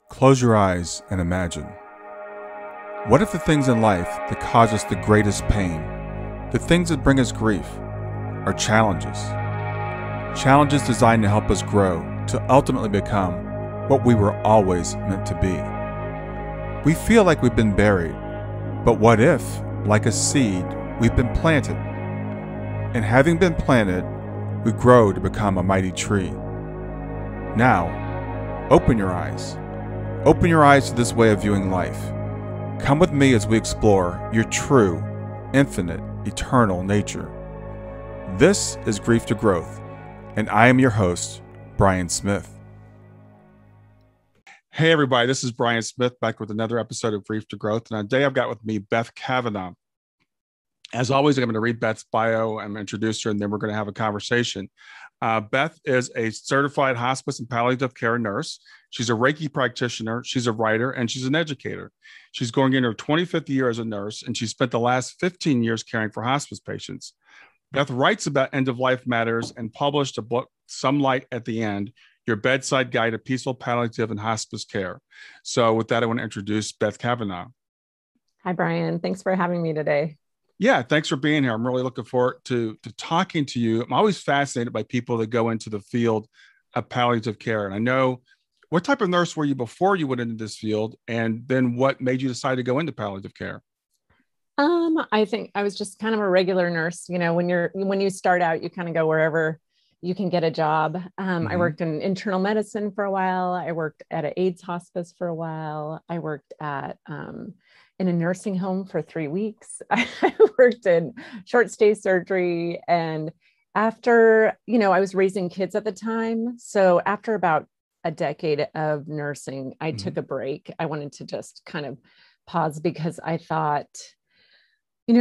Close your eyes and imagine. What if the things in life that cause us the greatest pain, the things that bring us grief, are challenges? Challenges designed to help us grow, to ultimately become what we were always meant to be. We feel like we've been buried, but what if, like a seed, we've been planted? And having been planted, we grow to become a mighty tree. Now, open your eyes. Open your eyes to this way of viewing life. Come with me as we explore your true, infinite, eternal nature. This is Grief to Growth, and I am your host, Brian Smith. Hey everybody, this is Brian Smith back with another episode of Grief to Growth. And today I've got with me Beth Cavenaugh. As always, I'm going to read Beth's bio, I'm going to introduce her, and then we're going to have a conversation. Beth is a certified hospice and palliative care nurse. She's a Reiki practitioner. She's a writer, and she's an educator. She's going in her 25th year as a nurse, and she spent the last 15 years caring for hospice patients. Beth writes about end-of-life matters and published a book, Some Light at the End, Your Bedside Guide to Peaceful Palliative and Hospice Care. So with that, I want to introduce Beth Cavenaugh. Hi, Brian. Thanks for having me today. Yeah, thanks for being here. I'm really looking forward to talking to you. I'm always fascinated by people that go into the field of palliative care. And I know, what type of nurse were you before you went into this field? And then what made you decide to go into palliative care? I think I was just kind of a regular nurse. You know, when you start out, you kind of go wherever you can get a job. I worked in internal medicine for a while. I worked at an AIDS hospice for a while. I worked at in a nursing home for 3 weeks. I worked in short stay surgery. And after, I was raising kids at the time. So after about a decade of nursing, I took a break. I wanted to just kind of pause because I thought,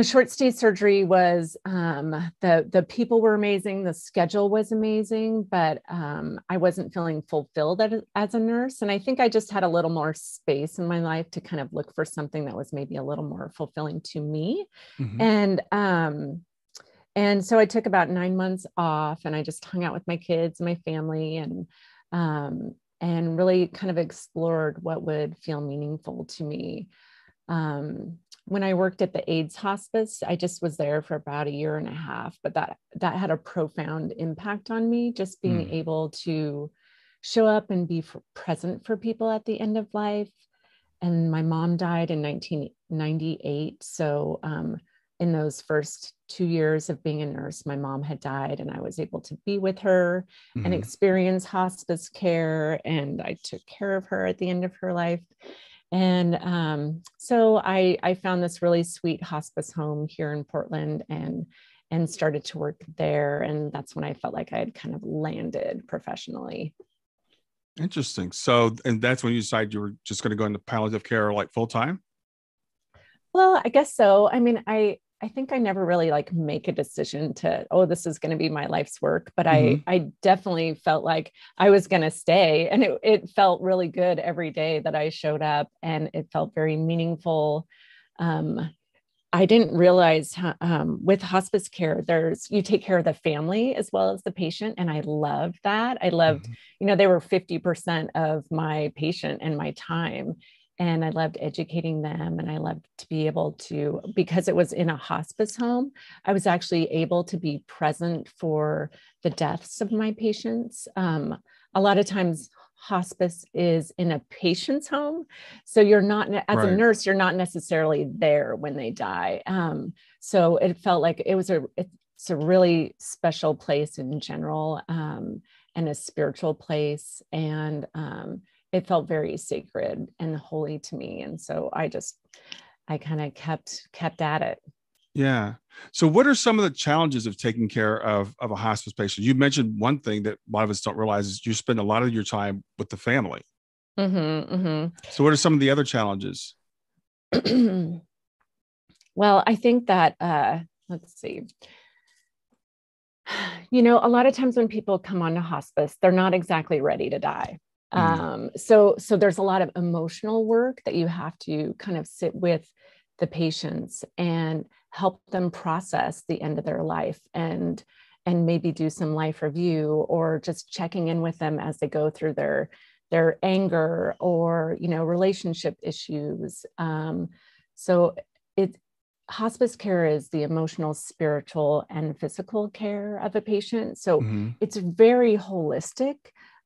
short stay surgery was, the people were amazing. The schedule was amazing, but I wasn't feeling fulfilled as a nurse. And I think I just had a little more space in my life to kind of look for something that was maybe a little more fulfilling to me. And so I took about 9 months off and I just hung out with my kids and my family and really kind of explored what would feel meaningful to me. When I worked at the AIDS hospice, I just was there for about 1.5 years, but that had a profound impact on me, just being able to show up and be present for people at the end of life. And my mom died in 1998. So in those first 2 years of being a nurse, my mom had died and I was able to be with her and experience hospice care. And I took care of her at the end of her life. And so I found this really sweet hospice home here in Portland and started to work there. And that's when I felt like I had kind of landed professionally. Interesting. So, and that's when you decided you were just going to go into palliative care like full time? Well, I guess so. I mean, I think I never really make a decision to, this is going to be my life's work, but I definitely felt like I was going to stay, and it felt really good every day that I showed up, and it felt very meaningful. I didn't realize with hospice care, you take care of the family as well as the patient. And I loved that. I loved, they were 50% of my patient and my time. And I loved educating them. And I loved to be able to, because it was in a hospice home, I was actually able to be present for the deaths of my patients. A lot of times hospice is in a patient's home. So you're not, as a nurse, you're not necessarily there when they die. So it felt like it's a really special place in general, and a spiritual place. And it felt very sacred and holy to me. And so I kind of kept at it. Yeah. So what are some of the challenges of taking care of a hospice patient? You mentioned one thing that a lot of us don't realize is you spend a lot of your time with the family. So what are some of the other challenges? Well, I think that, let's see, a lot of times when people come onto hospice, they're not exactly ready to die. So there's a lot of emotional work that you have to kind of sit with the patients and help them process the end of their life and maybe do some life review or just checking in with them as they go through their their anger or, relationship issues. So hospice care is the emotional, spiritual, and physical care of a patient. So it's very holistic.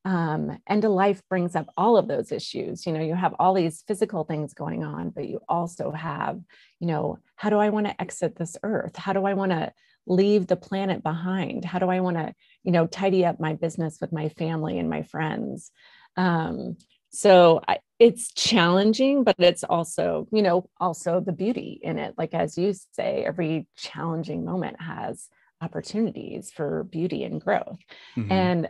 End of life brings up all of those issues. You have all these physical things going on, but you also have, how do I want to exit this earth? How do I want to leave the planet behind? How do I want to, tidy up my business with my family and my friends? It's challenging, but it's also, also the beauty in it. Like, as you say, every challenging moment has opportunities for beauty and growth. And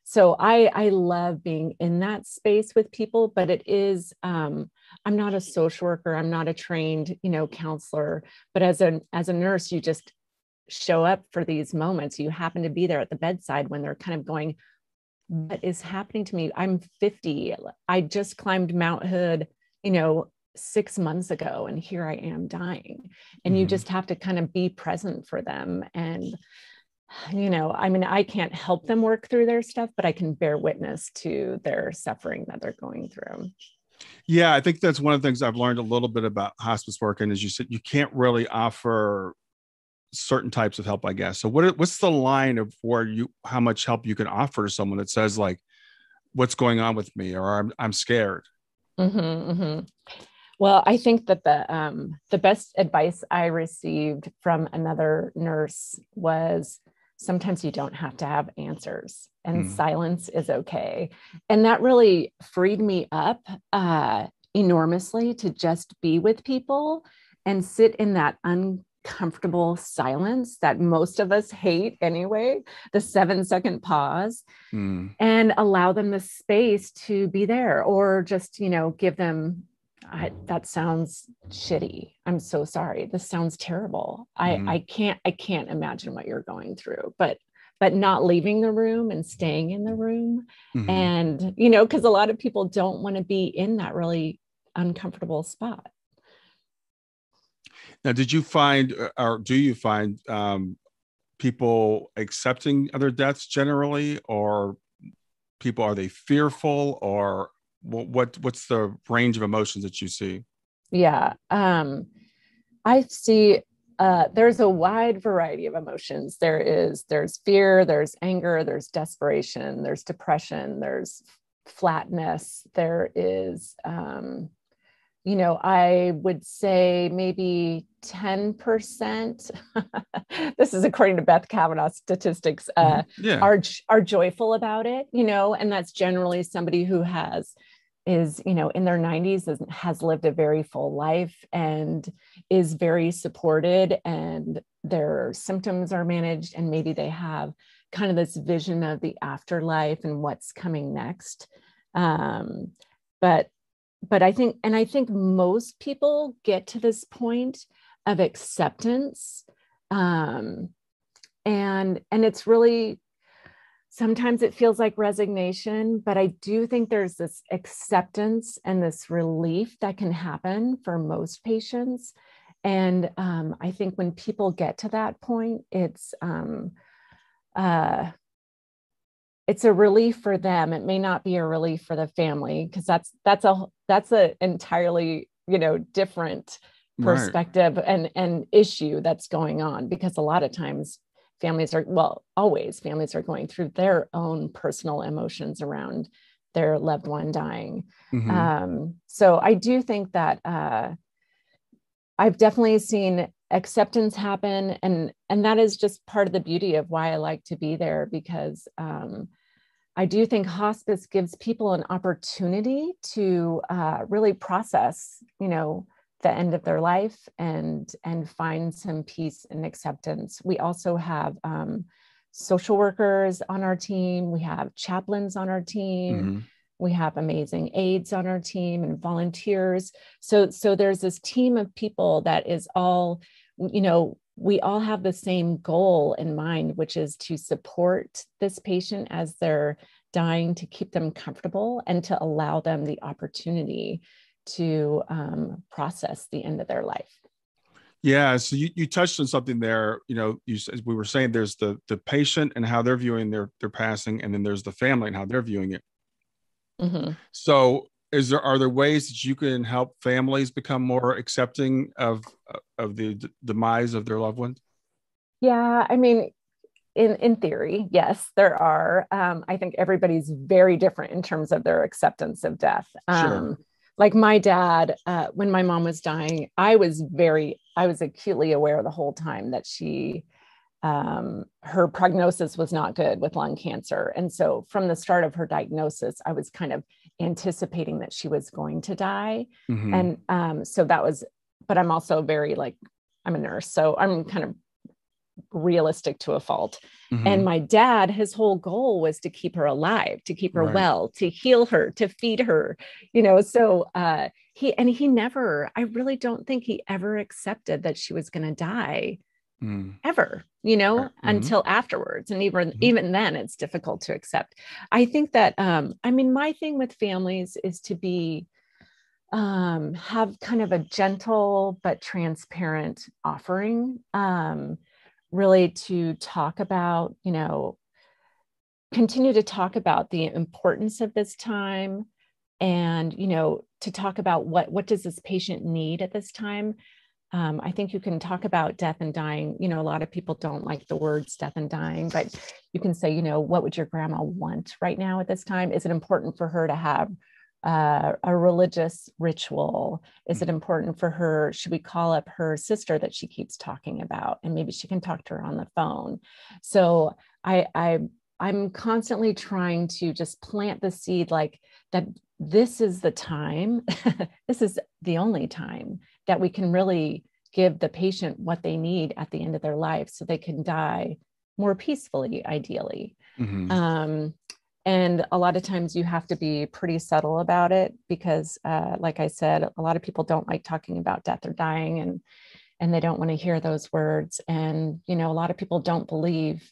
so I love being in that space with people, but it is, I'm not a social worker. I'm not a trained, counselor, but as a nurse, you just show up for these moments. You happen to be there at the bedside when they're kind of going, what is happening to me? I'm 50. I just climbed Mount Hood, 6 months ago, and here I am dying. And you just have to kind of be present for them. And, I can't help them work through their stuff, but I can bear witness to their suffering that they're going through. Yeah, I think that's one of the things I've learned a little bit about hospice work. And as you said, you can't really offer certain types of help, I guess. So what's the line of how much help you can offer to someone that says, like, what's going on with me, or I'm scared? Well, I think that the best advice I received from another nurse was, sometimes you don't have to have answers, and silence is okay. And that really freed me up enormously to just be with people and sit in that uncomfortable silence that most of us hate anyway, the 7-second pause, and allow them the space to be there, or just, give them, that sounds shitty. I'm so sorry. This sounds terrible. I can't imagine what you're going through, but not leaving the room and staying in the room. And, because a lot of people don't want to be in that really uncomfortable spot. Now, did you find, or do you find people accepting other deaths generally, or people, are they fearful, or what's the range of emotions that you see? Yeah. I see there's a wide variety of emotions. There's fear, there's anger, there's desperation, there's depression, there's flatness. There is, I would say maybe 10%, this is according to Beth Cavenaugh statistics, are joyful about it, and that's generally somebody who is in their 90s, has lived a very full life and is very supported, and their symptoms are managed, and maybe they have kind of this vision of the afterlife and what's coming next. But I think most people get to this point of acceptance. And it's really, sometimes it feels like resignation, but I do think there's this acceptance and this relief that can happen for most patients. And I think when people get to that point, it's a relief for them. It may not be a relief for the family, because that's a entirely, different perspective and issue that's going on, because a lot of times families are going through their own personal emotions around their loved one dying. So I do think that I've definitely seen acceptance happen, and that is just part of the beauty of why I like to be there, because I do think hospice gives people an opportunity to really process, the end of their life and find some peace and acceptance. We also have social workers on our team. We have chaplains on our team. We have amazing aides on our team and volunteers. So there's this team of people that is all, we all have the same goal in mind, which is to support this patient as they're dying, to keep them comfortable and to allow them the opportunity to process the end of their life. Yeah. So you touched on something there. We were saying there's the patient and how they're viewing their passing, and then there's the family and how they're viewing it. Mm-hmm. So are there ways that you can help families become more accepting of the demise of their loved ones? Yeah, I mean, in theory, yes, there are. I think everybody's very different in terms of their acceptance of death. Sure. Like my dad, when my mom was dying, I was acutely aware the whole time that her prognosis was not good with lung cancer. And so from the start of her diagnosis, I was kind of anticipating that she was going to die. Mm-hmm. And so that was, but I'm also very like, I'm a nurse, so I'm kind of realistic to a fault. Mm-hmm. And my dad, his whole goal was to keep her alive, to keep her well, to heal her, to feed her, so he never, I really don't think he ever accepted that she was going to die ever, Right. until afterwards. And Mm-hmm. even then it's difficult to accept. I think that, I mean, my thing with families is to be, have kind of a gentle but transparent offering, really to talk about, continue to talk about the importance of this time, and, to talk about what does this patient need at this time. I think you can talk about death and dying. A lot of people don't like the words death and dying, but you can say, what would your grandma want right now at this time? Is it important for her to have a religious ritual? Is it important for her? Should we call up her sister that she keeps talking about, and maybe she can talk to her on the phone? So I'm constantly trying to just plant the seed, like that. This is the time. This is the only time that we can really give the patient what they need at the end of their life, so they can die more peacefully, ideally. Mm-hmm. And a lot of times you have to be pretty subtle about it, because like I said, a lot of people don't like talking about death or dying, and they don't want to hear those words. And, a lot of people don't believe,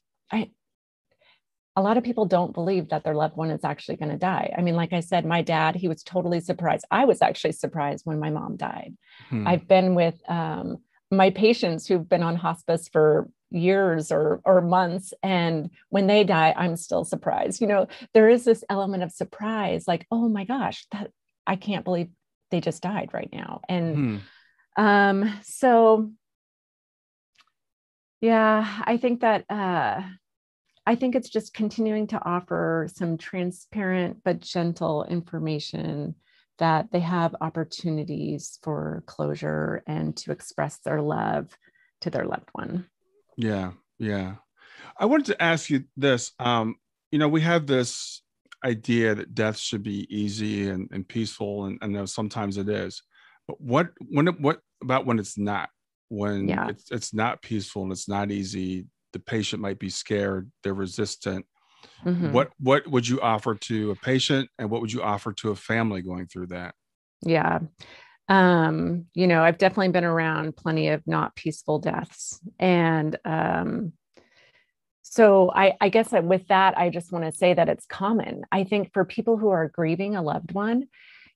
a lot of people don't believe that their loved one is actually going to die. I mean, like I said, my dad, he was totally surprised. I was actually surprised when my mom died. I've been with my patients who've been on hospice for years or months, and when they die, I'm still surprised. There is this element of surprise, like, oh my gosh, that I can't believe they just died right now. And so yeah, I think that I think it's just continuing to offer some transparent but gentle information, that they have opportunities for closure and to express their love to their loved one. Yeah. Yeah. I wanted to ask you this. We have this idea that death should be easy and peaceful, and I know sometimes it is, but what about when it's not? When it's not peaceful and it's not easy, the patient might be scared, they're resistant. Mm-hmm. What would you offer to a patient, and what would you offer to a family going through that? Yeah. I've definitely been around plenty of not peaceful deaths. And so I guess with that, I just want to say that it's common. I think for people who are grieving a loved one,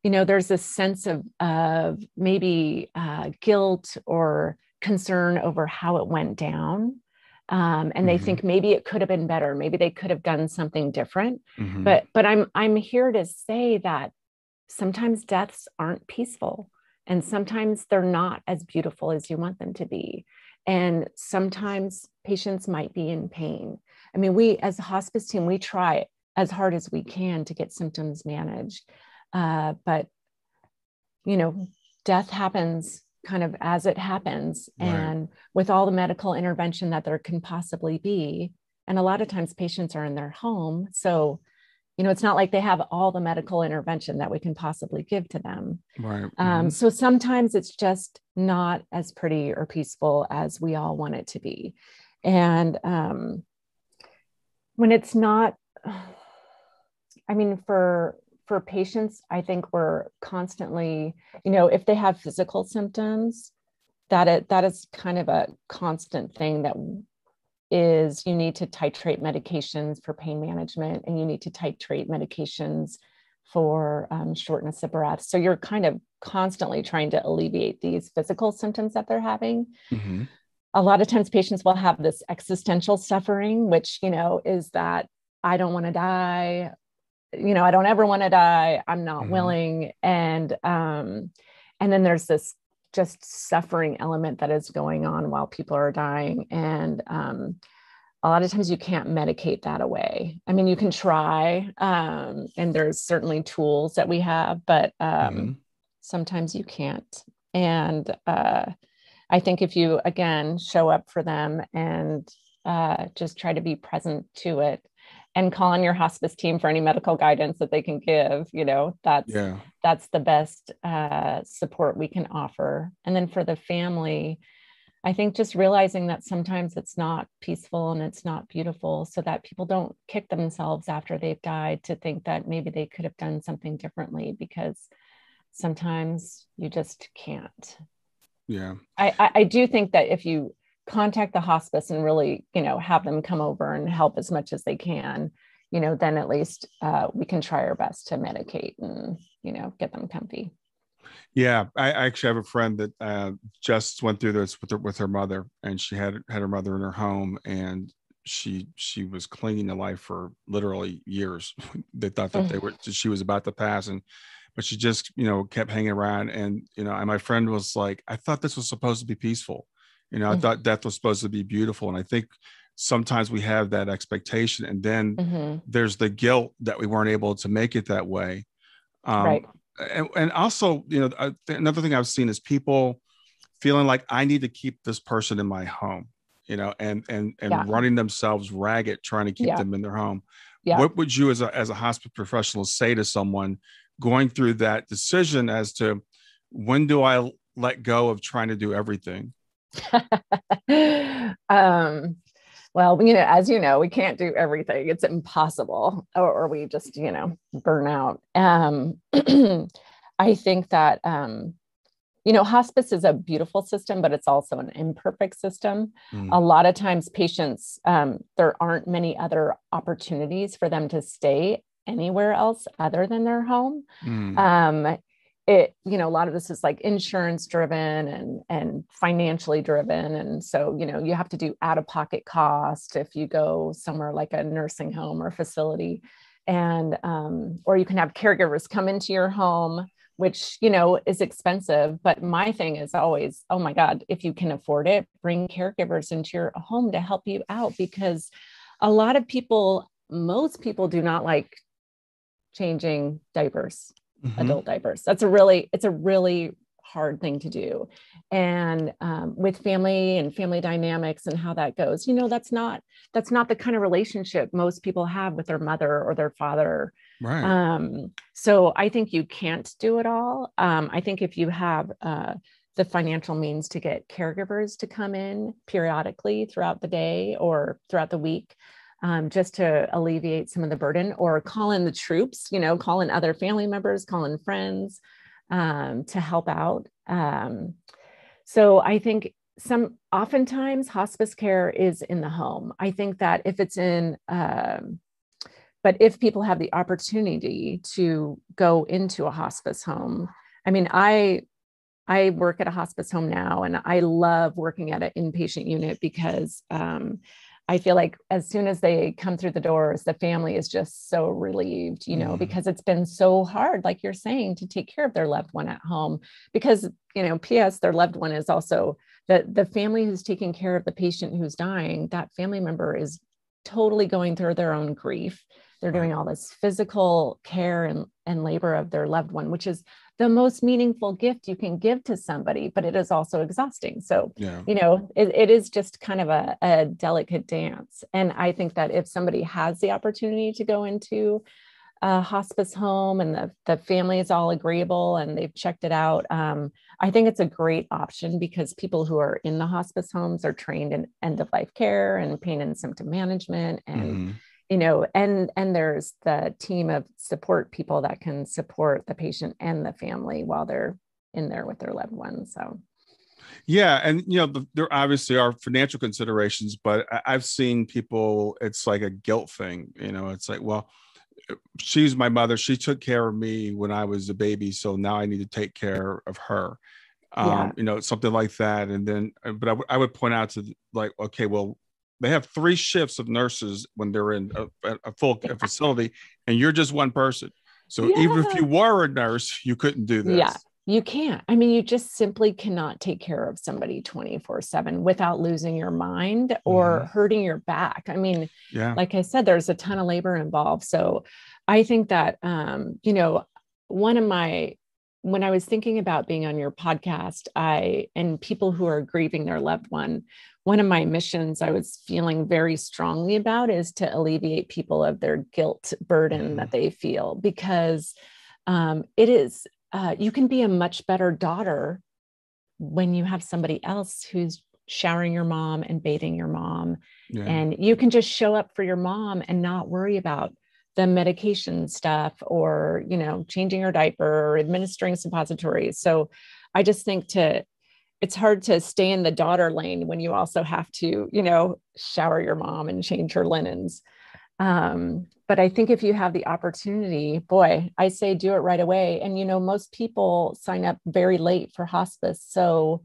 there's this sense of maybe guilt or concern over how it went down. And they think maybe it could have been better. Maybe they could have done something different. But I'm here to say that sometimes deaths aren't peaceful, and sometimes they're not as beautiful as you want them to be. And sometimes patients might be in pain. I mean, we as a hospice team, we try as hard as we can to get symptoms managed. But death happens kind of as it happens, and with all the medical intervention that there can possibly be. And a lot of times patients are in their home. So, it's not like they have all the medical intervention that we can possibly give to them. So sometimes it's just not as pretty or peaceful as we all want it to be. And when it's not, I mean, for patients, I think we're constantly, if they have physical symptoms, that is kind of a constant thing, that is you need to titrate medications for pain management, and you need to titrate medications for shortness of breath. So you're kind of constantly trying to alleviate these physical symptoms that they're having. A lot of times patients will have this existential suffering, which, is that I don't want to die. I don't ever want to die. I'm not Mm-hmm. willing. And then there's this just suffering element that is going on while people are dying. And a lot of times you can't medicate that away. I mean, you can try, and there's certainly tools that we have, but sometimes you can't. And I think if you, again, show up for them and just try to be present to it and call on your hospice team for any medical guidance that they can give, that's the best support we can offer. And then for the family, I think just realizing that sometimes it's not peaceful and it's not beautiful, so that people don't kick themselves after they've died to think that maybe they could have done something differently, because sometimes you just can't. Yeah. I do think that if you contact the hospice and really, have them come over and help as much as they can, then at least we can try our best to medicate and, get them comfy. Yeah. I actually have a friend that just went through this with her mother, and she had her mother in her home, and she was clinging to life for literally years. They thought that she was about to pass, but she just, kept hanging around. And, and my friend was like, I thought this was supposed to be peaceful. I thought death was supposed to be beautiful. And I think sometimes we have that expectation, and then there's the guilt that we weren't able to make it that way. Right. And also, another thing I've seen is people feeling like I need to keep this person in my home, and running themselves ragged, trying to keep them in their home. Yeah. What would you as a hospice professional say to someone going through that decision as to when do I let go of trying to do everything? Well, as we can't do everything. It's impossible, or we just, burn out. I think that, hospice is a beautiful system, but it's also an imperfect system. A lot of times patients, there aren't many other opportunities for them to stay anywhere else other than their home. A lot of this is like insurance driven and financially driven. And so, you have to do out-of-pocket cost if you go somewhere like a nursing home or facility. And, or you can have caregivers come into your home, which, is expensive. But my thing is always, oh my God, if you can afford it, bring caregivers into your home to help you out, because a lot of people, most people do not like changing diapers. Adult diapers. It's a really hard thing to do. And with family and family dynamics and how that goes, that's not the kind of relationship most people have with their mother or their father. Right. So I think you can't do it all. I think if you have the financial means to get caregivers to come in periodically throughout the day or throughout the week, just to alleviate some of the burden, or call in the troops, call in other family members, call in friends to help out. So I think oftentimes hospice care is in the home. I think that if it's but if people have the opportunity to go into a hospice home, I mean, I work at a hospice home now, and I love working at an inpatient unit because I feel like as soon as they come through the doors, the family is just so relieved, because it's been so hard, like you're saying, to take care of their loved one at home, because, P.S., their loved one is also the family who's taking care of the patient who's dying. That family member is totally going through their own grief. They're doing all this physical care and labor of their loved one, which is the most meaningful gift you can give to somebody, but it is also exhausting. So, it is just kind of a delicate dance. And I think that if somebody has the opportunity to go into a hospice home and the family is all agreeable and they've checked it out, I think it's a great option, because people who are in the hospice homes are trained in end of life care and pain and symptom management, and and there's the team of support people that can support the patient and the family while they're in there with their loved ones. So, yeah. And, there obviously are financial considerations, but I've seen people, it's like a guilt thing. It's like, well, she's my mother. She took care of me when I was a baby, so now I need to take care of her. Something like that. And then, but I would point out to, like, okay, well, they have 3 shifts of nurses when they're in a full facility. and you're just one person. So even if Yeah. you were a nurse, you couldn't do Yeah. this. You can't. I mean, you just simply cannot take care of somebody 24/7 without losing your mind or hurting your back. I mean, Yeah. like I said, there's a ton of labor involved. So I think that, one of my, when I was thinking about being on your podcast, and people who are grieving their loved one of my missions I was feeling very strongly about is to alleviate people of their guilt burden that they feel, because it is, you can be a much better daughter when you have somebody else who's showering your mom and bathing your mom. Yeah. And you can just show up for your mom and not worry about the medication stuff or, changing her diaper or administering suppositories. So I just think it's hard to stay in the daughter lane when you also have to, shower your mom and change her linens. But I think if you have the opportunity, boy, I say do it right away. And, most people sign up very late for hospice. So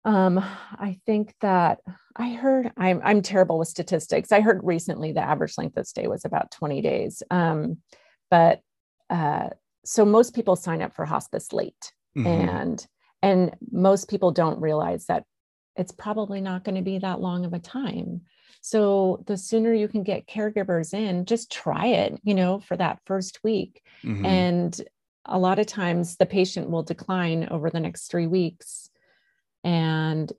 I think that I'm terrible with statistics. I heard recently the average length of stay was about 20 days. But so most people sign up for hospice late, and most people don't realize that it's probably not going to be that long of a time. So the sooner you can get caregivers in, just try it, for that first week. And a lot of times the patient will decline over the next 3 weeks. And,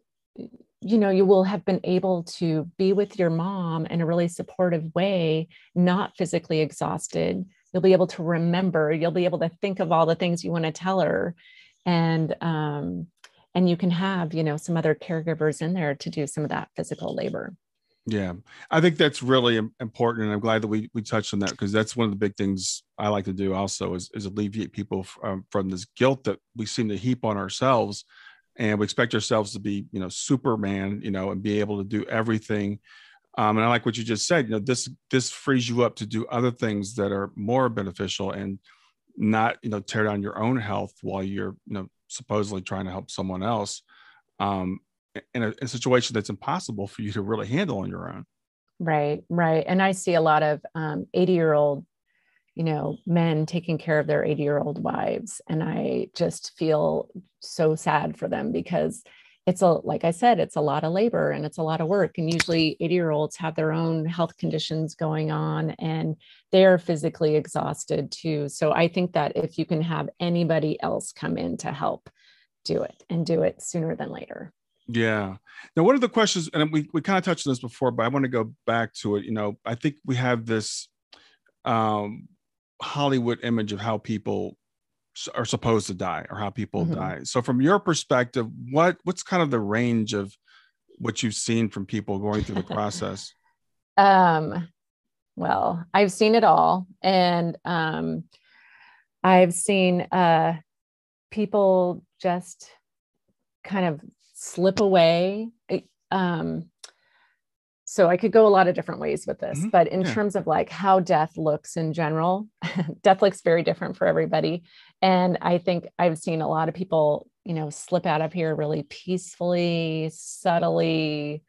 you will have been able to be with your mom in a really supportive way, not physically exhausted. You'll be able to remember, you'll be able to think of all the things you want to tell her. And you can have, some other caregivers in there to do some of that physical labor. Yeah, I think that's really important. And I'm glad that we touched on that, because that's one of the big things I like to do also is alleviate people from this guilt that we seem to heap on ourselves. And we expect ourselves to be, Superman, and be able to do everything. And I like what you just said, this frees you up to do other things that are more beneficial and not, tear down your own health while you're, supposedly trying to help someone else. In a situation that's impossible for you to really handle on your own. Right. And I see a lot of 80-year-old, men taking care of their 80-year-old wives. And I just feel so sad for them, because like I said, it's a lot of labor and it's a lot of work. And usually 80-year-olds have their own health conditions going on and they're physically exhausted too. So I think that if you can have anybody else come in to help, do it, and do it sooner than later. Yeah. Now, one of the questions, and we kind of touched on this before, but I want to go back to it. I think we have this Hollywood image of how people are supposed to die or how people die. So from your perspective, what's kind of the range of what you've seen from people going through the process? Well, I've seen it all. And I've seen people just kind of slip away. So I could go a lot of different ways with this, but in terms of like how death looks in general, death looks very different for everybody. And I think I've seen a lot of people, slip out of here really peacefully, subtly,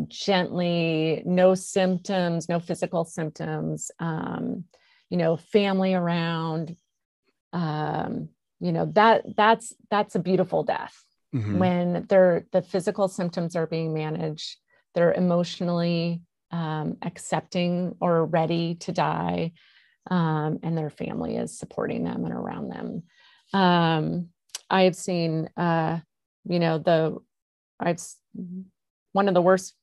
gently, no symptoms, no physical symptoms, family around, that's a beautiful death. When the physical symptoms are being managed, they're emotionally accepting or ready to die, and their family is supporting them and around them. I have seen, one of the worst.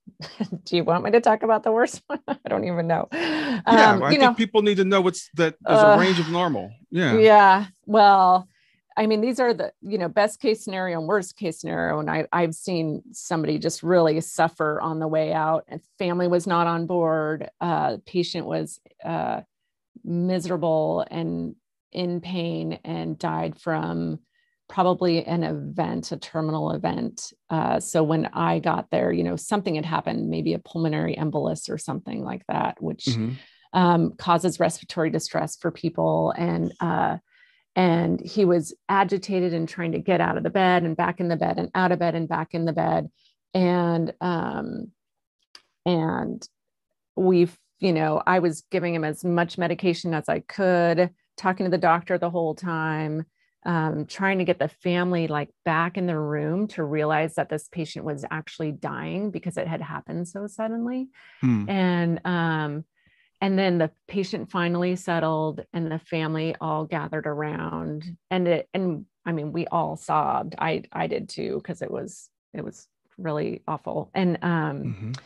Do you want me to talk about the worst one? I don't even know. I think people need to know there's a range of normal. Yeah. Yeah. Well, I mean, these are the, best case scenario and worst case scenario. And I've seen somebody just really suffer on the way out, and family was not on board. Patient was miserable and in pain and died from probably a terminal event. So when I got there, something had happened, maybe a pulmonary embolus or something like that, which causes respiratory distress for people. And he was agitated and trying to get out of the bed and back in the bed and out of bed and back in the bed. And we, I was giving him as much medication as I could, talking to the doctor the whole time, trying to get the family like back in the room to realize that this patient was actually dying because it had happened so suddenly. Hmm. And then the patient finally settled and the family all gathered around, and I mean, we all sobbed. I did too, because it was really awful. And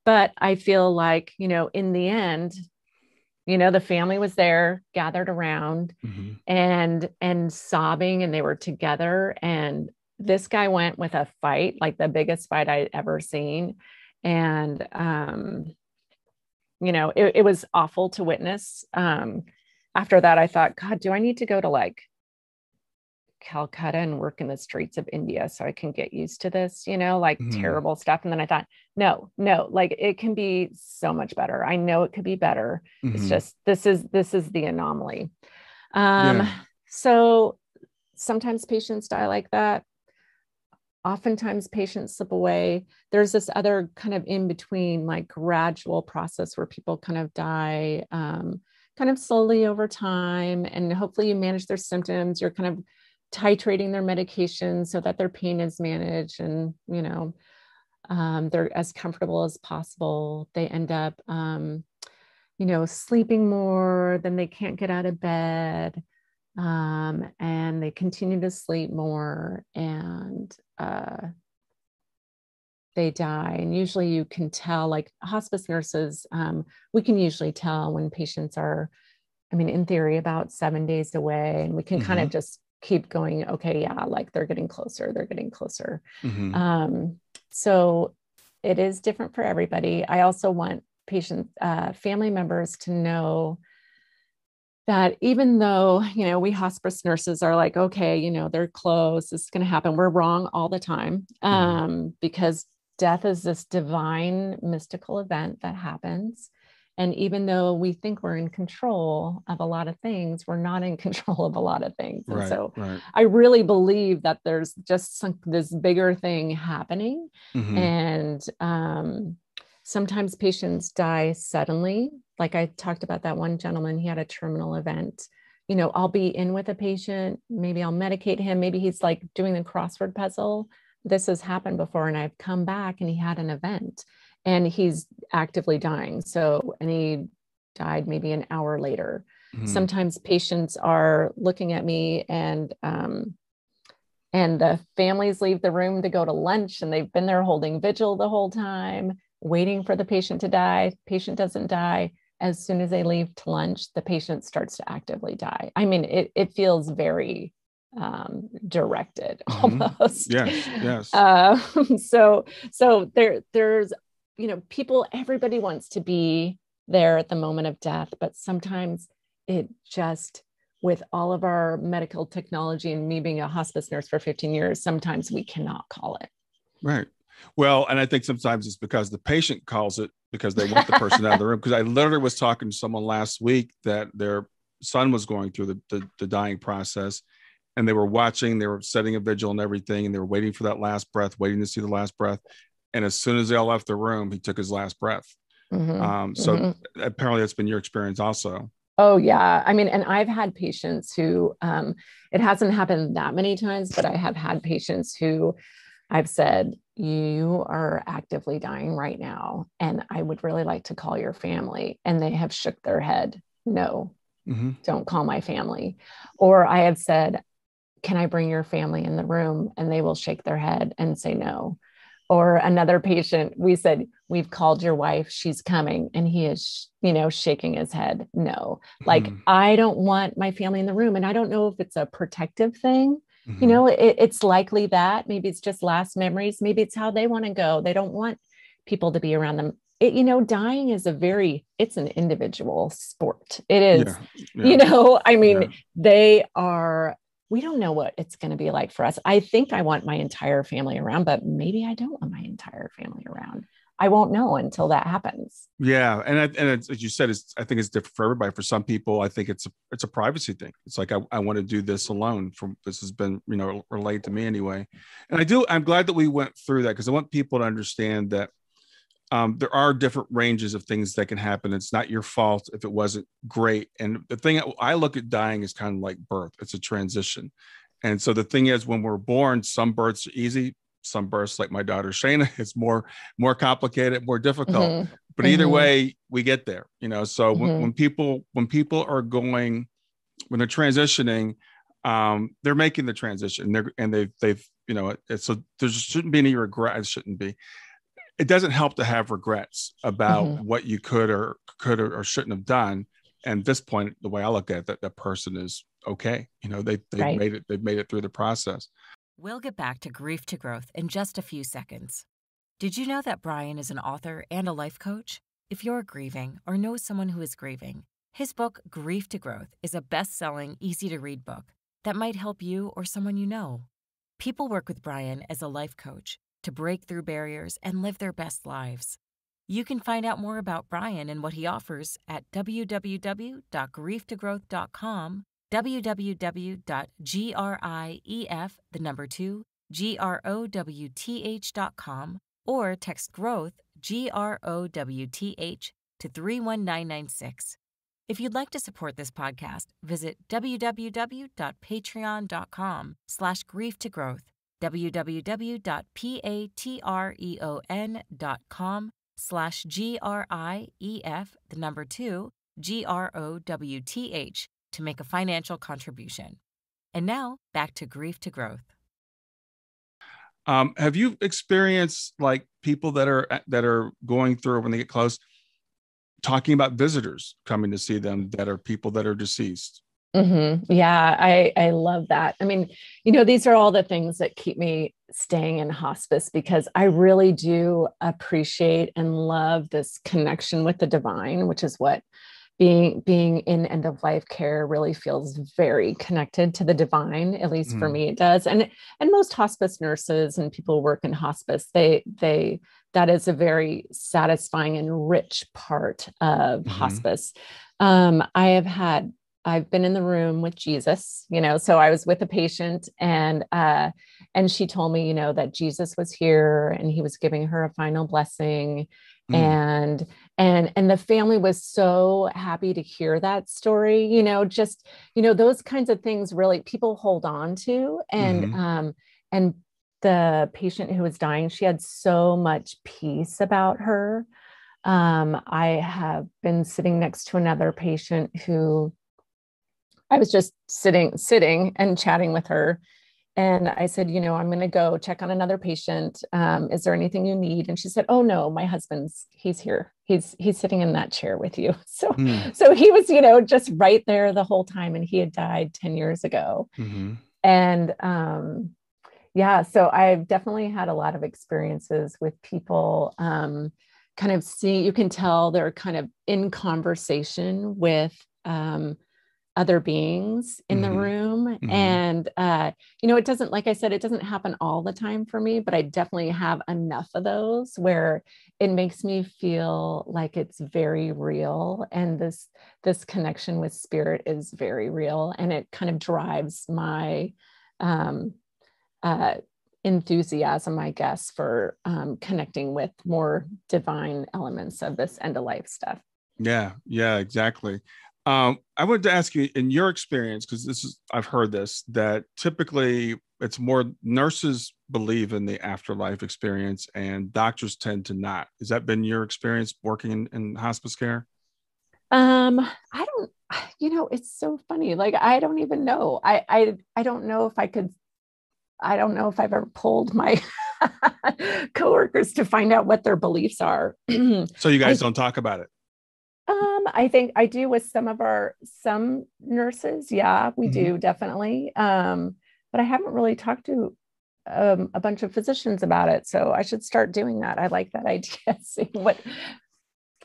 but I feel like, in the end, the family was there, gathered around, and sobbing, and they were together. And this guy went with a fight, like the biggest fight I'd ever seen. And it was awful to witness. After that, I thought, God, do I need to go to like Calcutta and work in the streets of India so I can get used to this, terrible stuff. And then I thought, no, like it can be so much better. I know it could be better. It's just, this is the anomaly. So sometimes patients die like that. Oftentimes patients slip away. There's this other kind of in between, like gradual process where people kind of die, kind of slowly over time. And hopefully you manage their symptoms. You're kind of titrating their medication so that their pain is managed, and, they're as comfortable as possible. They end up, sleeping more, then they can't get out of bed. And they continue to sleep more, and they die. And usually you can tell, like hospice nurses, we can usually tell when patients are, in theory, about 7 days away, and we can kind of just keep going. Okay, yeah, like they're getting closer. So it is different for everybody. I also want family members to know that even though, we hospice nurses are like, okay, they're close, this is going to happen, we're wrong all the time, because death is this divine mystical event that happens. And even though we think we're in control of a lot of things, we're not in control of a lot of things. And so I really believe that there's just this bigger thing happening. And sometimes patients die suddenly. Like I talked about that one gentleman, he had a terminal event. I'll be in with a patient, maybe I'll medicate him, maybe he's like doing the crossword puzzle. This has happened before, and I've come back and he had an event and he's actively dying. And he died maybe an hour later. Sometimes patients are looking at me, and the families leave the room to go to lunch, and they've been there holding vigil the whole time, waiting for the patient to die. Patient doesn't die. As soon as they leave to lunch, the patient starts to actively die. It feels very directed almost. Yes. So there's, people, everybody wants to be there at the moment of death, but sometimes it just, with all of our medical technology and me being a hospice nurse for 15 years, sometimes we cannot call it. Right. Well, and I think sometimes it's because the patient calls it because they want the person out of the room. Because I literally was talking to someone last week that their son was going through the dying process, and they were setting a vigil and everything, and they were waiting for that last breath, waiting to see the last breath. And as soon as they all left the room, he took his last breath. So apparently that's been your experience also. Oh yeah. And I've had patients who, it hasn't happened that many times, but I have had patients who I've said, you are actively dying right now, and I would really like to call your family. And they have shook their head. No, don't call my family. Or I have said, can I bring your family in the room? And they will shake their head and say no. Or another patient, we said, we've called your wife, she's coming. And he is, shaking his head. No, like, I don't want my family in the room. And I don't know if it's a protective thing. It's likely that maybe it's just last memories. Maybe it's how they want to go. They don't want people to be around them. Dying is it's an individual sport. It is, they are, we don't know what it's going to be like for us. I think I want my entire family around, but maybe I don't want my entire family around. I won't know until that happens. Yeah. And it's, as you said, I think it's different for everybody. For some people, I think it's a privacy thing. It's like, I want to do this alone. This has been, relayed to me anyway. And I'm glad that we went through that, because I want people to understand that there are different ranges of things that can happen. It's not your fault if it wasn't great. And the thing I look at dying is kind of like birth. It's a transition. And so the thing is, when we're born, some births are easy. Some births, like my daughter Shayna, is more complicated, more difficult. Mm-hmm. But either way, we get there. So Mm-hmm. when people are going, when they're transitioning, they're making the transition. They've so there shouldn't be any regret. It shouldn't be. It doesn't help to have regrets about Mm-hmm. what you could or shouldn't have done. And at this point, the way I look at it, that person is okay. They've Right. made it. They've made it through the process. We'll get back to grief to growth in just a few seconds. Did you know that Brian is an author and a life coach? If you're grieving or know someone who is grieving, his book, Grief to Growth, is a best-selling, easy-to-read book that might help you or someone you know. People work with Brian as a life coach to break through barriers and live their best lives. You can find out more about Brian and what he offers at www.grieftogrowth.com, www.grief2growth.com, or text growth, GROWTH, to 31996. If you'd like to support this podcast, visit www.patreon.com/grieftogrowth, www.patreon.com/GRIEF2GROWTH to make a financial contribution. And now back to Grief to Growth. Have you experienced like people that are going through, when they get close, talking about visitors coming to see them that are people that are deceased? Mm-hmm. Yeah, I love that. I mean, these are all the things that keep me staying in hospice, because I really do appreciate and love this connection with the divine, which is what being in end of life care really feels very connected to the divine. At least for me, it does. And most hospice nurses and people who work in hospice, they that is a very satisfying and rich part of hospice. I've been in the room with Jesus, so I was with a patient, and she told me, that Jesus was here and he was giving her a final blessing. And the family was so happy to hear that story, those kinds of things really people hold on to. And the patient who was dying, she had so much peace about her. I have been sitting next to another patient who I was just sitting and chatting with her. And I said, I'm going to go check on another patient. Is there anything you need? And she said, oh no, my he's here. He's sitting in that chair with you. So he was, just right there the whole time. And he had died 10 years ago. And, so I've definitely had a lot of experiences with people, kind of you can tell they're kind of in conversation with, other beings in the room. And, it doesn't, like I said, it doesn't happen all the time for me, but I definitely have enough of those where it makes me feel like it's very real. And this connection with spirit is very real. And it kind of drives my, enthusiasm, I guess, for, connecting with more divine elements of this end of life stuff. Yeah, exactly. I wanted to ask you, in your experience, because I've heard this, that typically it's more nurses believe in the afterlife experience and doctors tend to not. Has that been your experience working in hospice care? I don't, it's so funny. Like, I don't even know. I don't know if I could, I don't know if I've ever polled my coworkers to find out what their beliefs are. So you guys don't talk about it? I think I do with some nurses. Yeah, we do definitely. But I haven't really talked to a bunch of physicians about it. So I should start doing that. I like that idea. See what,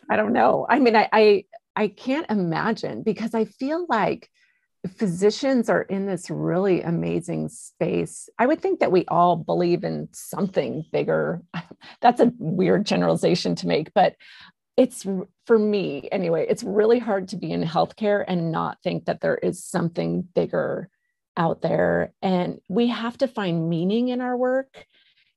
I don't know. I mean, I can't imagine, because I feel like physicians are in this really amazing space. I would think that we all believe in something bigger. That's a weird generalization to make, but it's, for me anyway, it's really hard to be in healthcare and not think that there is something bigger out there. And we have to find meaning in our work.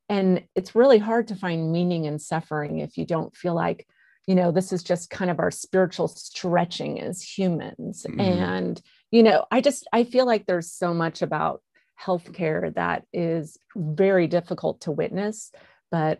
and it's really hard to find meaning in suffering if you don't feel like, this is just kind of our spiritual stretching as humans. And, I feel like there's so much about healthcare that is very difficult to witness, but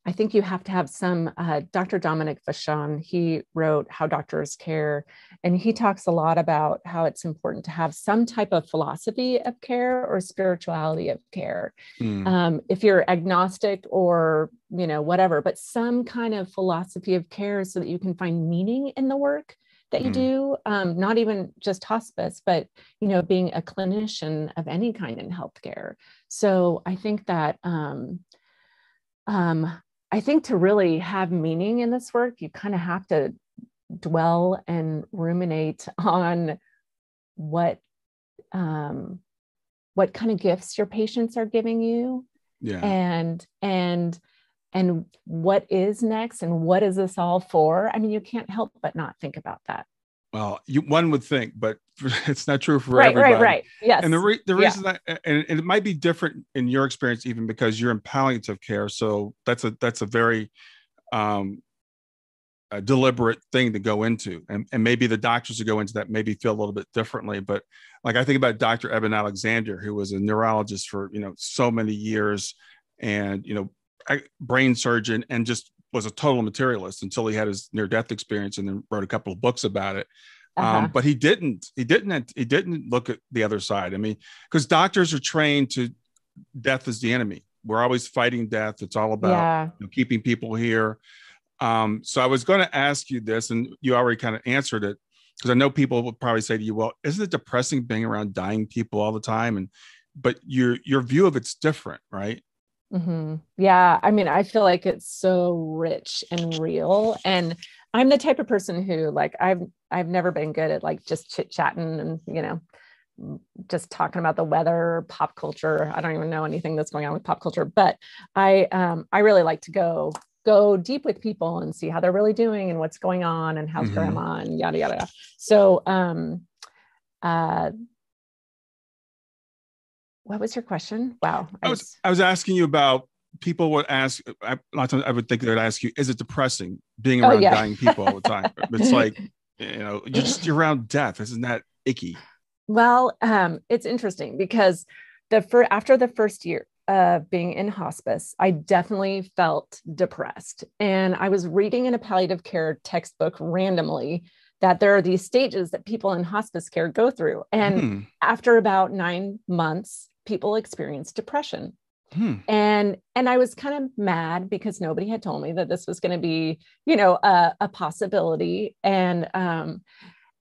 I think you have to have some, Dr. Dominic Vachon, he wrote How Doctors Care, and he talks a lot about how it's important to have some type of philosophy of care or spirituality of care. If you're agnostic or, whatever, but some kind of philosophy of care so that you can find meaning in the work that you do, not even just hospice, but, being a clinician of any kind in healthcare. So I think that, I think to really have meaning in this work, you kind of have to dwell and ruminate on what kind of gifts your patients are giving you, and what is next, and what is this all for? I mean, you can't help but not think about that. Well, one would think, but it's not true for everybody. Right. Yes. And the reason that, and it might be different in your experience, even because you're in palliative care. So that's a very a deliberate thing to go into. And maybe the doctors who go into that maybe feel a little bit differently. But like, I think about Dr. Eben Alexander, who was a neurologist for, so many years, and, brain surgeon, and just was a total materialist until he had his near-death experience, and then wrote a couple of books about it. But he didn't look at the other side. I mean, because doctors are trained to death is the enemy. We're always fighting death. It's all about keeping people here. So I was going to ask you this, and you already kind of answered it, because I know people would probably say to you, well, isn't it depressing being around dying people all the time? But your view of it's different, right? Mm-hmm. Yeah. I mean, I feel like it's so rich and real. And I'm the type of person who, like, I've never been good at like just chit chatting and, just talking about the weather, pop culture. I don't even know anything that's going on with pop culture, but I really like to go deep with people and see how they're really doing and what's going on and how's grandma and yada, yada, yada. So, what was your question? Wow. I was asking you about, people would ask, a lot of times I would think they would ask you, is it depressing being around dying people all the time? It's like, you're around death. Isn't that icky? Well, it's interesting because after the first year of being in hospice, I definitely felt depressed. And I was reading in a palliative care textbook randomly that there are these stages that people in hospice care go through. And after about 9 months, people experience depression. And I was kind of mad because nobody had told me that this was going to be, a possibility. And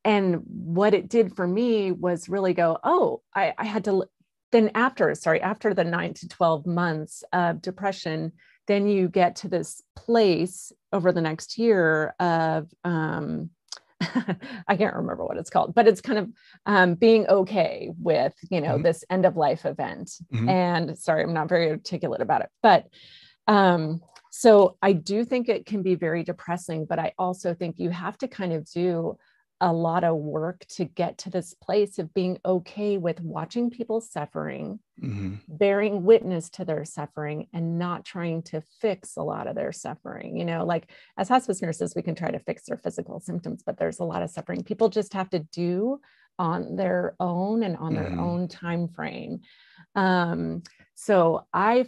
what it did for me was really go, oh, I had to, then after the 9 to 12 months of depression, then you get to this place over the next year of, I can't remember what it's called, but it's kind of being okay with, this end of life event. And sorry, I'm not very articulate about it, but so I do think it can be very depressing, but I also think you have to kind of do a lot of work to get to this place of being okay with watching people suffering, bearing witness to their suffering, and not trying to fix a lot of their suffering. Like as hospice nurses, we can try to fix their physical symptoms, but there's a lot of suffering people just have to do on their own and on their own time frame. So I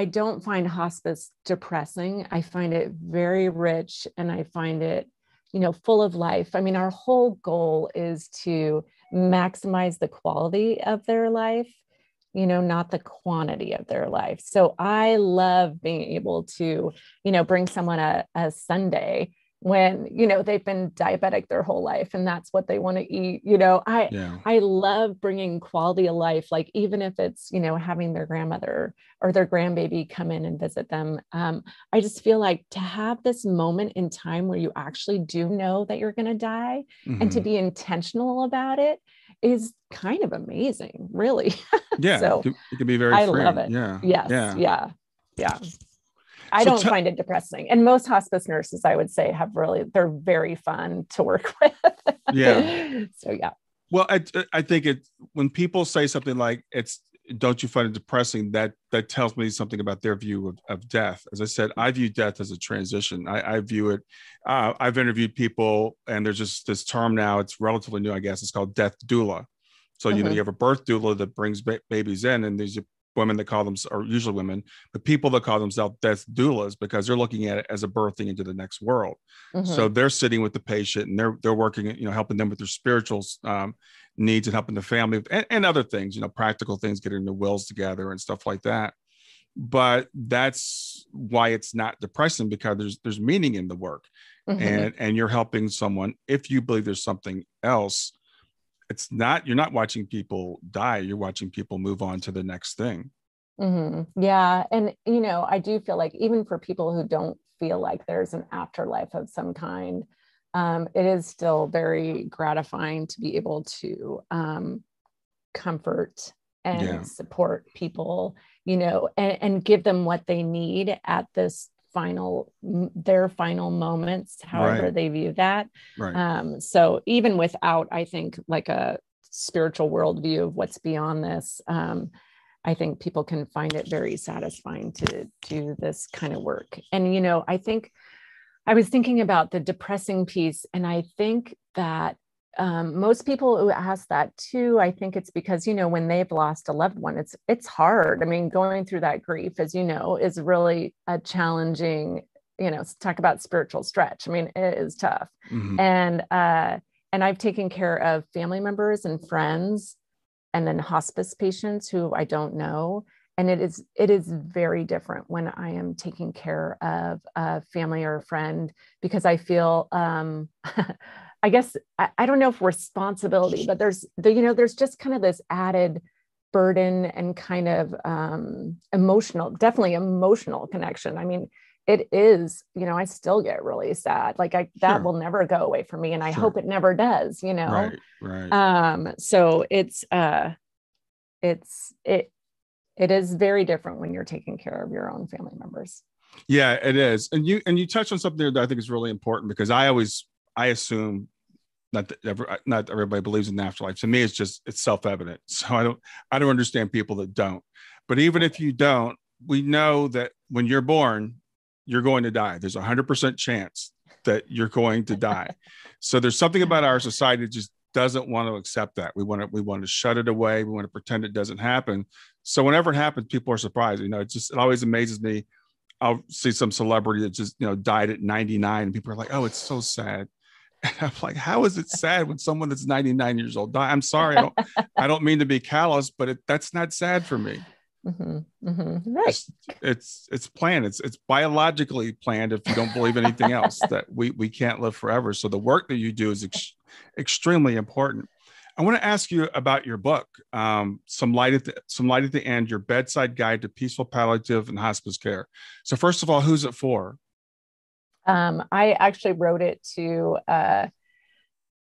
don't find hospice depressing. I find it very rich, and I find it full of life. I mean, our whole goal is to maximize the quality of their life, not the quantity of their life. So I love being able to, bring someone a sundae when, they've been diabetic their whole life and that's what they want to eat. I love bringing quality of life, like even if it's, having their grandmother or their grandbaby come in and visit them. I just feel like to have this moment in time where you actually do know that you're going to die and to be intentional about it is kind of amazing, really. Yeah. So it can be very I free. love it. Yeah. Yes. Yeah. I don't find it depressing. And most hospice nurses, I would say, they're very fun to work with. Yeah. So, yeah. Well, I think when people say something like don't you find it depressing? That tells me something about their view of death. As I said, I view death as a transition. I view it. I've interviewed people, and there's just this term now. It's relatively new, I guess. It's called death doula. So you have a birth doula that brings babies in, and there's women that call them, or usually women, but people that call themselves death doulas because they're looking at it as a birthing into the next world. So they're sitting with the patient, and they're working, helping them with their spiritual needs and helping the family and other things, practical things, getting the wills together and stuff like that. But that's why it's not depressing, because there's meaning in the work, and you're helping someone. If you believe there's something else, you're not watching people die, you're watching people move on to the next thing. Yeah. And, I do feel like even for people who don't feel like there's an afterlife of some kind, it is still very gratifying to be able to comfort and support people, and give them what they need at their final moments, however they view that. So even without, I think, like a spiritual worldview of what's beyond this, I think people can find it very satisfying to do this kind of work. And, I think I was thinking about the depressing piece, and I think that most people who ask that too, I think it's because, when they've lost a loved one, it's hard. I mean, going through that grief, as is really a challenging, talk about spiritual stretch. I mean, it is tough. And I've taken care of family members and friends, and then hospice patients who I don't know. And it is very different when I am taking care of a family or a friend, because I feel, I guess, I don't know if responsibility, but there's just kind of this added burden and kind of definitely emotional connection. I mean, it is, I still get really sad. Like that will never go away from me. And I hope it never does, Right. So it is very different when you're taking care of your own family members. Yeah, it is. And you touched on something there that I think is really important, because I assume not everybody believes in the afterlife. To me, it's self-evident. So I don't understand people that don't. But even if you don't, we know that when you're born, you're going to die. There's 100% chance that you're going to die. So there's something about our society that just doesn't want to accept that. We want to shut it away. We want to pretend it doesn't happen. So whenever it happens, people are surprised. It always amazes me. I'll see some celebrity that just, died at 99, and people are like, "Oh, it's so sad." And I'm like, how is it sad when someone that's 99 years old died? I'm sorry. I don't mean to be callous, but that's not sad for me. Right. It's planned. It's biologically planned. If you don't believe anything else, that we can't live forever. So the work that you do is extremely important. I want to ask you about your book, Some Light at the End, Your Bedside Guide to Peaceful Palliative and Hospice Care. So first of all, who's it for? I actually wrote it to a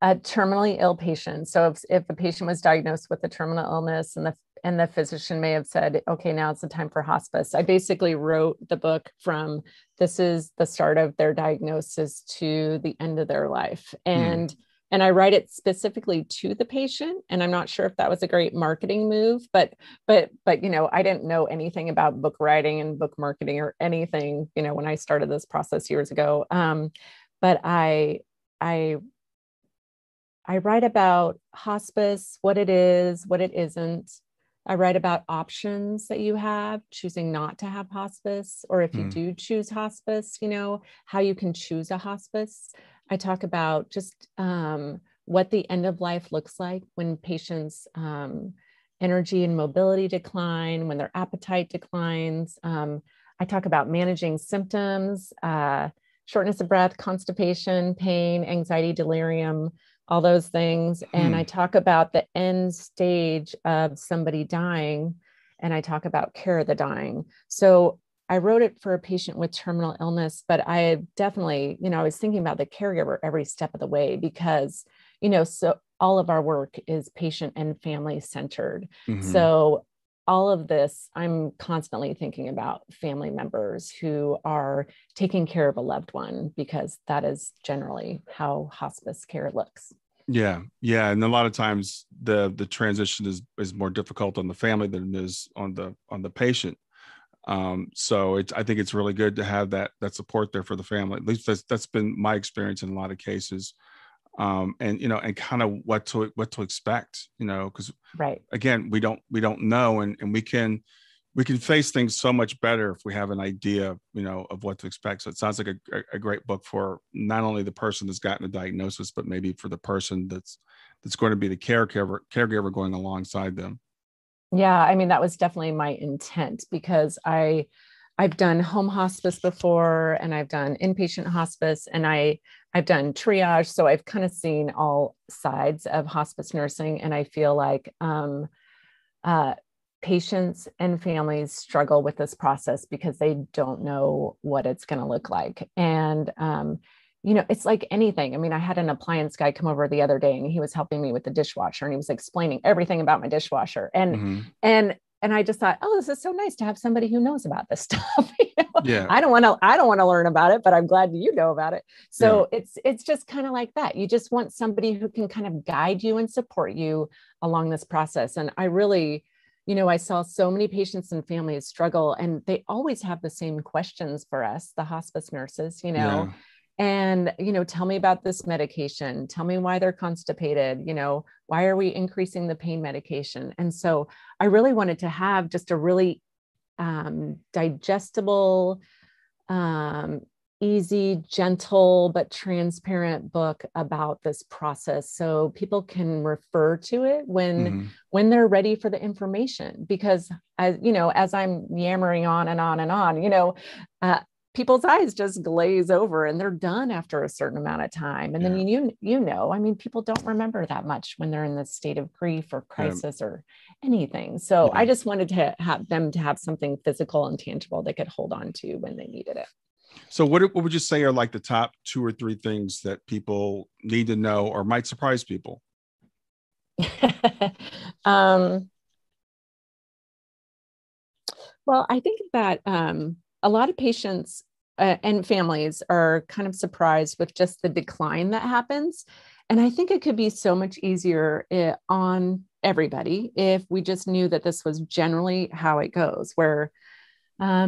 terminally ill patient. So if the patient was diagnosed with a terminal illness, and the physician may have said, okay, now it's the time for hospice, I basically wrote the book from this is the start of their diagnosis to the end of their life. And I write it specifically to the patient. And I'm not sure if that was a great marketing move, but I didn't know anything about book writing and book marketing or anything, when I started this process years ago. But I write about hospice, what it is, what it isn't. I write about options that you have, choosing not to have hospice, or if you do choose hospice, how you can choose a hospice. I talk about just what the end of life looks like when patients' energy and mobility decline, when their appetite declines. I talk about managing symptoms, shortness of breath, constipation, pain, anxiety, delirium, all those things. And I talk about the end stage of somebody dying, and I talk about care of the dying. So I wrote it for a patient with terminal illness, but I definitely, I was thinking about the caregiver every step of the way, because, so all of our work is patient and family centered. So all of this, I'm constantly thinking about family members who are taking care of a loved one, because that is generally how hospice care looks. Yeah. Yeah. And a lot of times the transition is more difficult on the family than it is on the patient. So I think it's really good to have that support there for the family. At least that's been my experience in a lot of cases. And and kind of what to expect, because Right. again, we don't know, and we can face things so much better if we have an idea, of what to expect. So it sounds like a great book for not only the person that's gotten a diagnosis, but maybe for the person that's going to be the caregiver going alongside them. Yeah, I mean, that was definitely my intent because I've done home hospice before, and I've done inpatient hospice, and I've done triage. So I've kind of seen all sides of hospice nursing. And I feel like uh, patients and families struggle with this process because they don't know what it's going to look like. And it's like anything. I mean, I had an appliance guy come over the other day, and he was helping me with the dishwasher, and he was explaining everything about my dishwasher. Mm-hmm. And I just thought, oh, this is so nice to have somebody who knows about this stuff. Yeah. I don't want to learn about it, but I'm glad you know about it. So Yeah. it's just kind of like that. You just want somebody who can kind of guide you and support you along this process. And I really, I saw so many patients and families struggle, and they always have the same questions for us, the hospice nurses, Yeah. and, tell me about this medication. Tell me why they're constipated. Why are we increasing the pain medication? And so I really wanted to have just a really digestible, easy, gentle, but transparent book about this process, so people can refer to it Mm-hmm. when they're ready for the information. Because as I'm yammering on and on and on, people's eyes just glaze over, and they're done after a certain amount of time. And then, Yeah. I mean, people don't remember that much when they're in this state of grief or Yeah. crisis or anything. So Yeah. I just wanted to have them to have something physical and tangible they could hold on to when they needed it. So what would you say are like the top 2 or 3 things that people need to know or might surprise people? um, well, I think that a lot of patients and families are kind of surprised with just the decline that happens. And I think it could be so much easier on everybody if we just knew that this was generally how it goes, where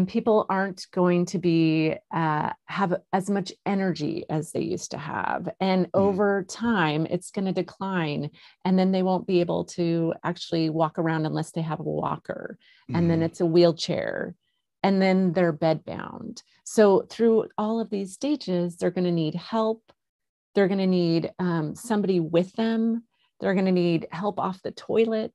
people aren't going to be have as much energy as they used to have. And over time, it's going to decline. And then they won't be able to actually walk around unless they have a walker. And then it's a wheelchair. And then they're bedbound. So through all of these stages, they're going to need help. They're going to need somebody with them. They're going to need help off the toilet.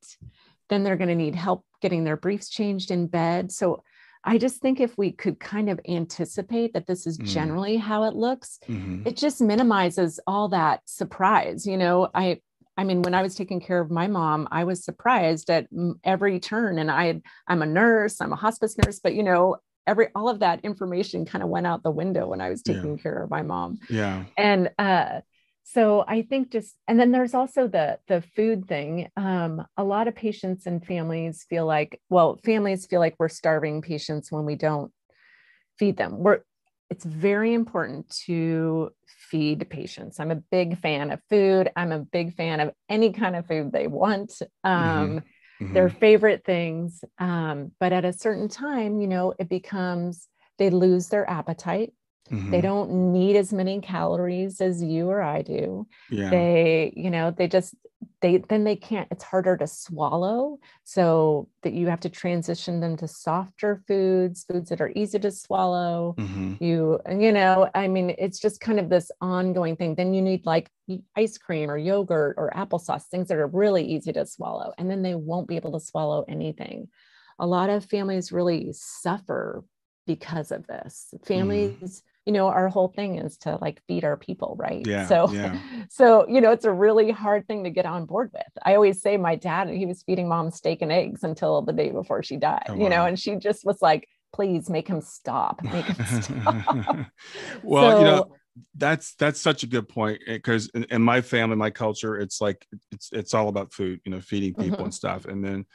Then they're going to need help getting their briefs changed in bed. So I just think if we could kind of anticipate that this is generally how it looks, it just minimizes all that surprise. I mean, when I was taking care of my mom, I was surprised at every turn, and I'm a nurse, I'm a hospice nurse, but all of that information kind of went out the window when I was taking care of my mom. Yeah. And so I think and then there's also the food thing. A lot of patients and families feel like we're starving patients when we don't feed them. It's very important to feed patients. I'm a big fan of food. I'm a big fan of any kind of food they want, their favorite things. But at a certain time, it becomes, they lose their appetite. They don't need as many calories as you or I do. Yeah. Then they can't, it's harder to swallow. So that you have to transition them to softer foods that are easy to swallow. I mean, it's just kind of this ongoing thing. Then you need like ice cream or yogurt or applesauce, things that are really easy to swallow. And then they won't be able to swallow anything. A lot of families really suffer because of this. Families, our whole thing is to like feed our people, right? Yeah. So Yeah. it's a really hard thing to get on board with. I always say my dad, he was feeding mom steak and eggs until the day before she died, Oh, wow. and she just was like, please make him stop. Well, that's such a good point, because in my family, my culture, it's like it's all about food, feeding people and stuff. And then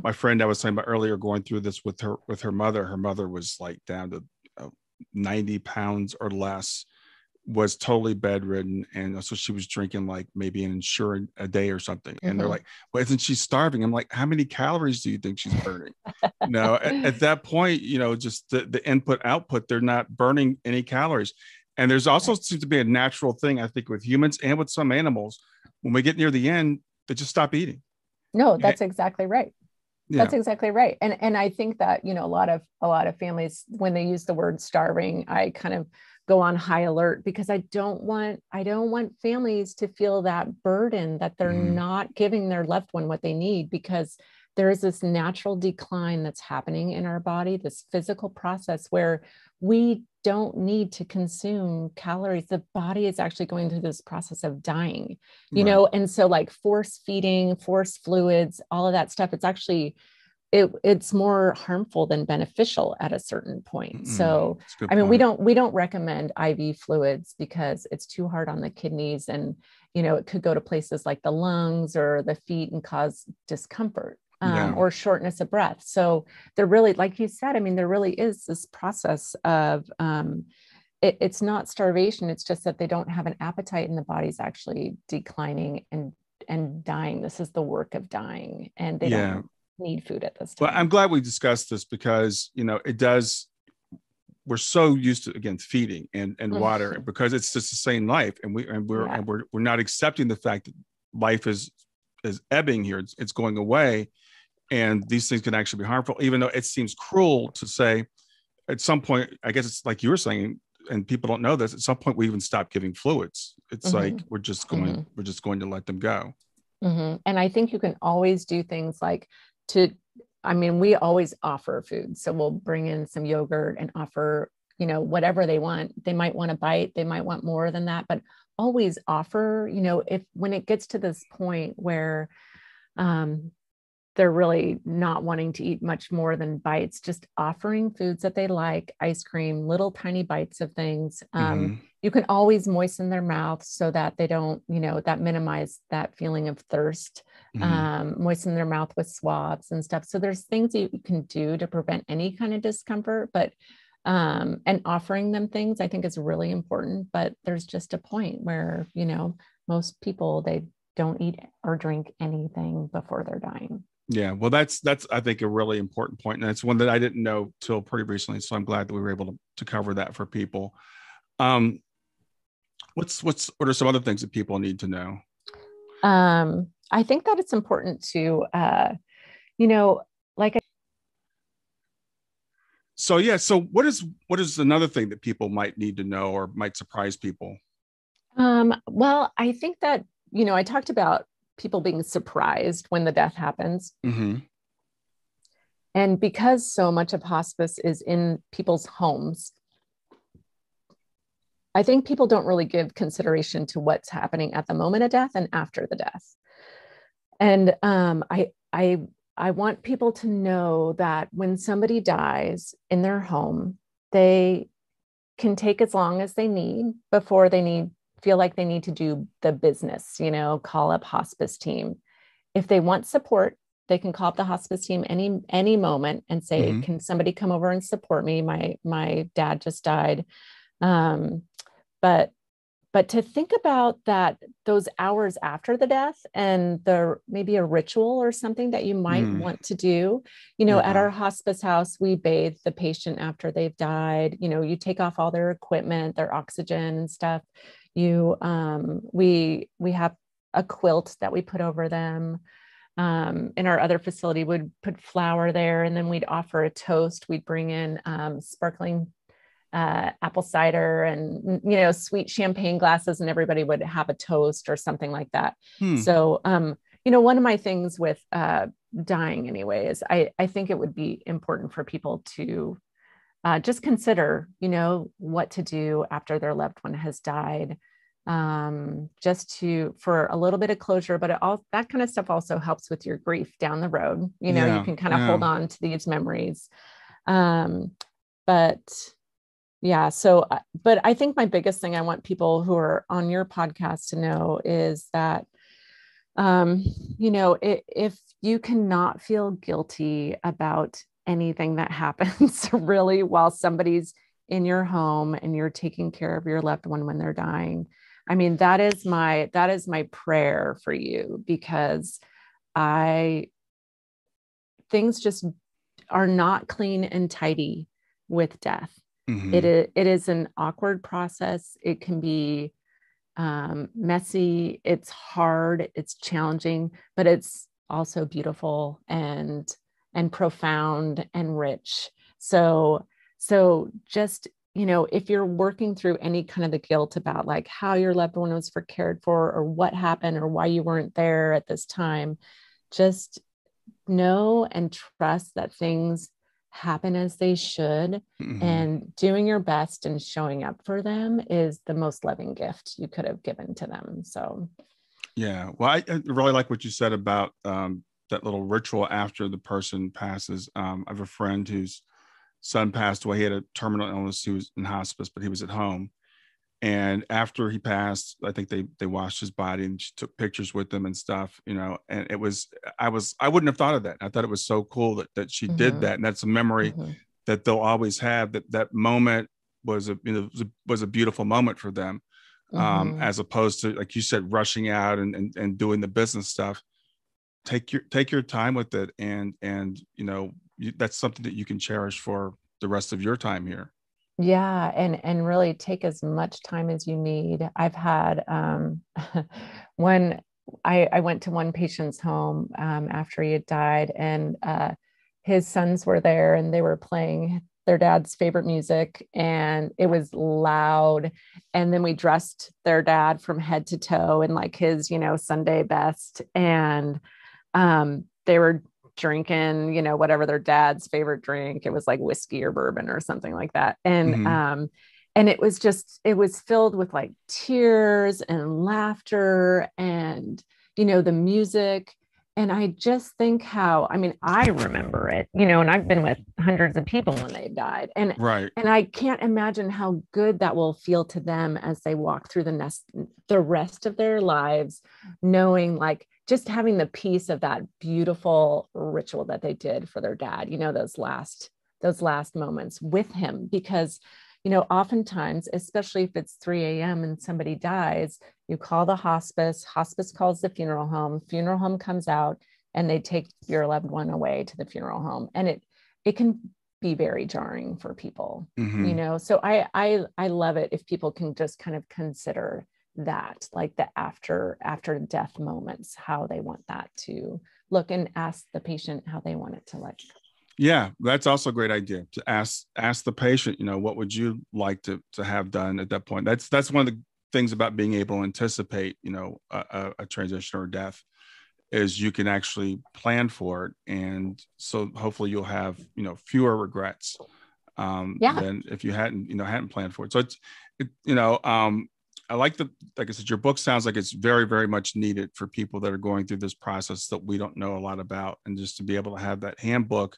my friend I was talking about earlier, going through this with her mother was like down to 90 pounds or less, was totally bedridden. And so she was drinking like maybe an Ensure a day or something. And they're like, well, isn't she starving? I'm like, how many calories do you think she's burning? At that point, just the input output, they're not burning any calories. And there's also seems to be a natural thing, I think, with humans and with some animals. When we get near the end, they just stop eating. No, that's exactly right. Yeah. That's exactly right. And I think that, a lot of families, when they use the word starving, I kind of go on high alert, because I don't want families to feel that burden that they're not giving their loved one what they need, because there is this natural decline that's happening in our body, this physical process where we don't need to consume calories. The body is actually going through this process of dying, and so like force feeding, force fluids, all of that stuff, it's actually, it's more harmful than beneficial at a certain point. So, I mean, we don't recommend IV fluids because it's too hard on the kidneys, and, it could go to places like the lungs or the feet and cause discomfort. Or shortness of breath. So there really, like you said, I mean, there really is this process of, it's not starvation. It's just that they don't have an appetite and the body's actually declining and dying. This is the work of dying, and they don't need food at this time. Well, I'm glad we discussed this, because, we're so used to, again, feeding and water, because it's just the same life. And we're not accepting the fact that life is ebbing here. It's going away. And these things can actually be harmful, even though it seems cruel to say at some point. I guess it's like you were saying, and people don't know this, at some point we even stop giving fluids. It's like, we're just going to let them go. And I think you can always do things like we always offer food. So we'll bring in some yogurt and offer, whatever they want. They might want a bite, they might want more than that, but always offer, when it gets to this point where, they're really not wanting to eat much more than bites, just offering foods that they like, ice cream, little tiny bites of things. You can always moisten their mouth so that they don't, that minimize that feeling of thirst, moisten their mouth with swabs and stuff. So there's things you can do to prevent any kind of discomfort, but, and offering them things I think is really important, but there's just a point where, most people, they don't eat or drink anything before they're dying. Yeah, well, that's I think a really important point, and it's one that I didn't know till pretty recently. So I'm glad that we were able to cover that for people. What are some other things that people need to know? I think that it's important to, like. So what is another thing that people might need to know or might surprise people? Well, I think that, I talked about people being surprised when the death happens. And because so much of hospice is in people's homes, I think people don't really give consideration to what's happening at the moment of death and after the death. And I want people to know that when somebody dies in their home, they can take as long as they need before they feel like they need to do the business, call up hospice team. If they want support, they can call up the hospice team any moment and say, can somebody come over and support me? My dad just died. But to think about that, those hours after the death, and maybe a ritual or something that you might want to do, at our hospice house, we bathe the patient after they've died. You take off all their equipment, their oxygen and stuff. We have a quilt that we put over them. In our other facility, we'd put flour there, and then we'd offer a toast. We'd bring in sparkling apple cider and, sweet champagne glasses, and everybody would have a toast or something like that. So, one of my things with dying anyway is I think it would be important for people to just consider, what to do after their loved one has died, just for a little bit of closure, but that kind of stuff also helps with your grief down the road. You can kind of hold on to these memories. But I think my biggest thing I want people who are on your podcast to know is that, if you cannot feel guilty about anything that happens really while somebody's in your home and you're taking care of your loved one when they're dying. I mean, that is my prayer for you, because things just are not clean and tidy with death. It is an awkward process. It can be messy. It's hard. It's challenging, but it's also beautiful and profound and rich. So just, if you're working through any kind of the guilt about like how your loved one was cared for, or what happened, or why you weren't there at this time, just know and trust that things happen as they should, and doing your best and showing up for them is the most loving gift you could have given to them. So yeah, well, I really like what you said about that little ritual after the person passes. I have a friend whose son passed away. He had a terminal illness. He was in hospice, but he was at home. And after he passed, I think they washed his body, and she took pictures with him and stuff, and it was, I wouldn't have thought of that. I thought it was so cool that she did that. And that's a memory that they'll always have, that moment was a beautiful moment for them. As opposed to, like you said, rushing out and doing the business stuff. Take your time with it. And that's something that you can cherish for the rest of your time here. Yeah. And really take as much time as you need. I've had, when I went to one patient's home, after he had died, and, his sons were there, and they were playing their dad's favorite music, and it was loud. And then we dressed their dad from head to toe in like his, Sunday best. And, they were drinking, whatever their dad's favorite drink. It was like whiskey or bourbon or something like that. And, and it was filled with like tears and laughter and, the music. And I just think how, I remember it, and I've been with hundreds of people when they've died. And, right. And I can't imagine how good that will feel to them as they walk through the rest of their lives, knowing like just having the peace of that beautiful ritual that they did for their dad, those last moments with him. Because, oftentimes, especially if it's 3 a.m. and somebody dies, you call the hospice calls the funeral home comes out, and they take your loved one away to the funeral home. And it can be very jarring for people, so I love it if people can just kind of consider that, like the after death moments, how they want that to look, and ask the patient how they want it to look. Yeah, that's also a great idea, to ask the patient, what would you like to have done at that point? That's one of the things about being able to anticipate, a transition or death, is you can actually plan for it. And so hopefully you'll have, fewer regrets than if you hadn't planned for it. So I like I said, your book sounds like it's very, very much needed for people that are going through this process that we don't know a lot about. And just to be able to have that handbook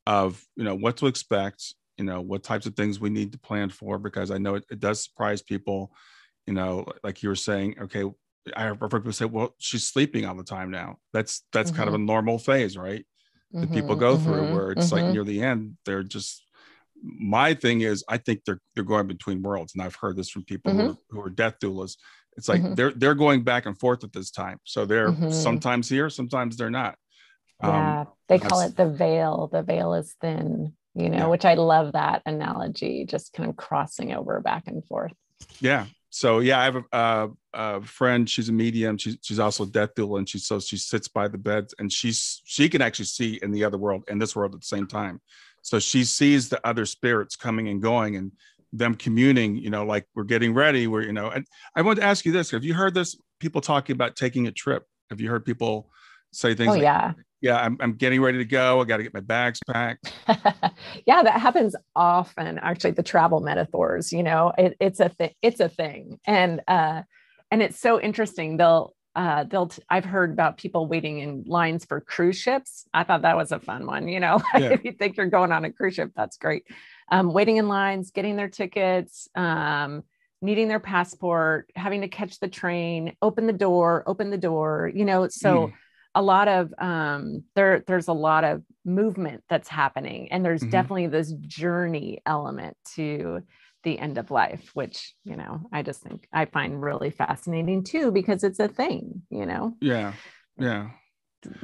of, what to expect, what types of things we need to plan for, because I know it does surprise people, like you were saying, okay, I heard people say, well, she's sleeping all the time now. That's kind of a normal phase, right? That people go through, where it's like near the end, they're just, my thing is, I think they're going between worlds. And I've heard this from people who are death doulas. It's like they're going back and forth at this time. So they're sometimes here, sometimes they're not. Yeah, they call it the veil. The veil is thin, which I love that analogy, just kind of crossing over back and forth. Yeah. So yeah, I have a friend. She's a medium. She's also a death doula, and she sits by the bed, and she can actually see in the other world and this world at the same time. So she sees the other spirits coming and going, and them communing. Like, we're getting ready. And I want to ask you this: have you heard this? People talking about taking a trip. Have you heard people say things? Oh, like, yeah, I'm getting ready to go. I got to get my bags packed. Yeah, that happens often. Actually, the travel metaphors, it's a thing. And it's so interesting. I've heard about people waiting in lines for cruise ships. I thought that was a fun one. If you think you're going on a cruise ship, that's great. Waiting in lines, getting their tickets, needing their passport, having to catch the train, open the door, so a lot of there's a lot of movement that's happening, and there's definitely this journey element to the end of life, which, you know, I just think I find really fascinating too, because it's a thing, you know. Yeah.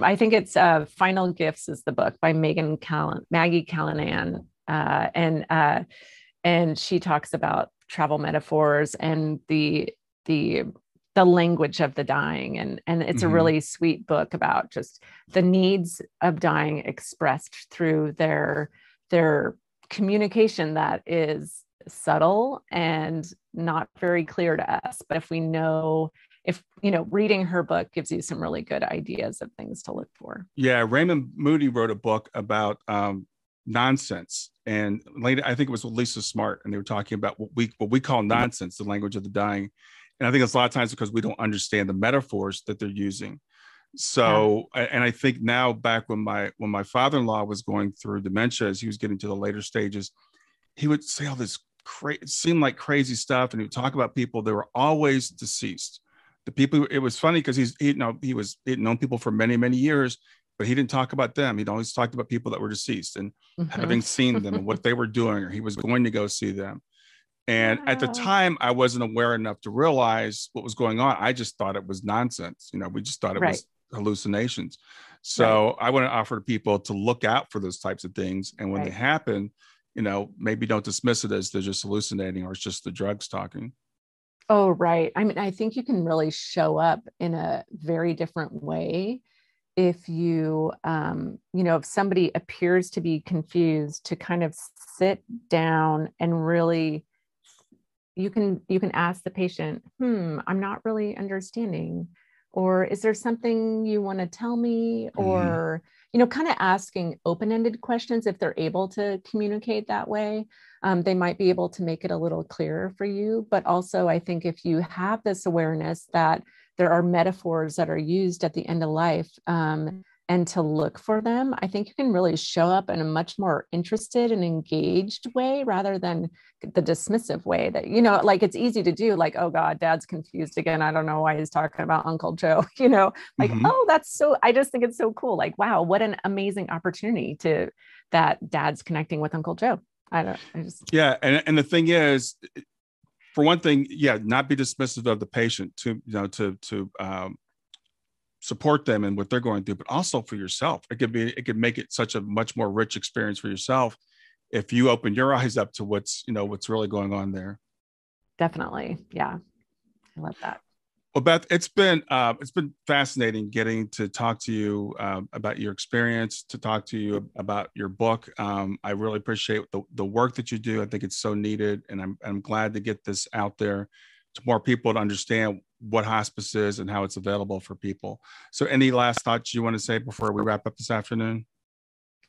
I think it's Final Gifts is the book by Maggie Callanan, and she talks about travel metaphors and the language of the dying, and it's a really sweet book about just the needs of dying expressed through their communication that is subtle and not very clear to us. But if reading her book gives you some really good ideas of things to look for. Yeah, Raymond Moody wrote a book about nonsense, and later I think it was with Lisa Smart, and they were talking about what we call nonsense, the language of the dying. And I think it's a lot of times because we don't understand the metaphors that they're using. So, and I think now, back when my father-in-law was going through dementia, as he was getting to the later stages, he would say all this it seemed like crazy stuff, and he would talk about people that were always deceased. The people, it was funny because he'd known people for many, many years, but he didn't talk about them. He'd always talked about people that were deceased and having seen them and what they were doing, or he was going to go see them. And at the time, I wasn't aware enough to realize what was going on. I just thought it was nonsense. You know, we just thought it was hallucinations. So I want to offer to people to look out for those types of things. And when they happen, you know, maybe don't dismiss it as they're just hallucinating or it's just the drugs talking. Oh, right. I mean, I think you can really show up in a very different way if you, if somebody appears to be confused, to kind of sit down and really, you can ask the patient, I'm not really understanding, or is there something you want to tell me? Or, kind of asking open-ended questions. If they're able to communicate that way, they might be able to make it a little clearer for you. But also, I think if you have this awareness that there are metaphors that are used at the end of life, and to look for them, I think you can really show up in a much more interested and engaged way rather than the dismissive way that, like it's easy to do, like, oh God, Dad's confused again. I don't know why he's talking about Uncle Joe, oh, that's so, I just think it's so cool. Like, wow, what an amazing opportunity that Dad's connecting with Uncle Joe. And the thing is, for one thing, not be dismissive of the patient, to support them and what they're going through, but also for yourself. It could make it such a much more rich experience for yourself if you open your eyes up to what's really going on there. Definitely. Yeah. I love that. Well, Beth, it's been fascinating getting to talk to you about your experience, to talk to you about your book. I really appreciate the work that you do. I think it's so needed, and I'm glad to get this out there to more people to understand what hospice is and how it's available for people. So any last thoughts you want to say before we wrap up this afternoon?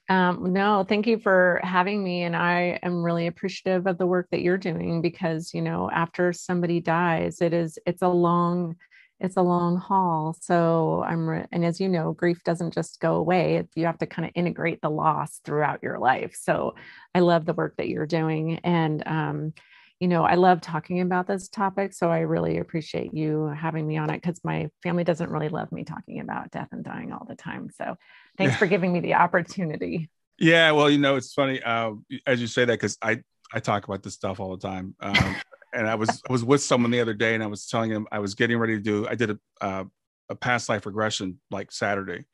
No, thank you for having me. And I am really appreciative of the work that you're doing, because, after somebody dies, it's a long haul. So and as you know, grief doesn't just go away. You have to kind of integrate the loss throughout your life. So I love the work that you're doing. And, I love talking about this topic. So I really appreciate you having me on it, because my family doesn't really love me talking about death and dying all the time. So thanks for giving me the opportunity. Yeah. Well, it's funny as you say that, because I talk about this stuff all the time. And I was with someone the other day, and I was telling him I was getting ready to I did a past life regression like Saturday.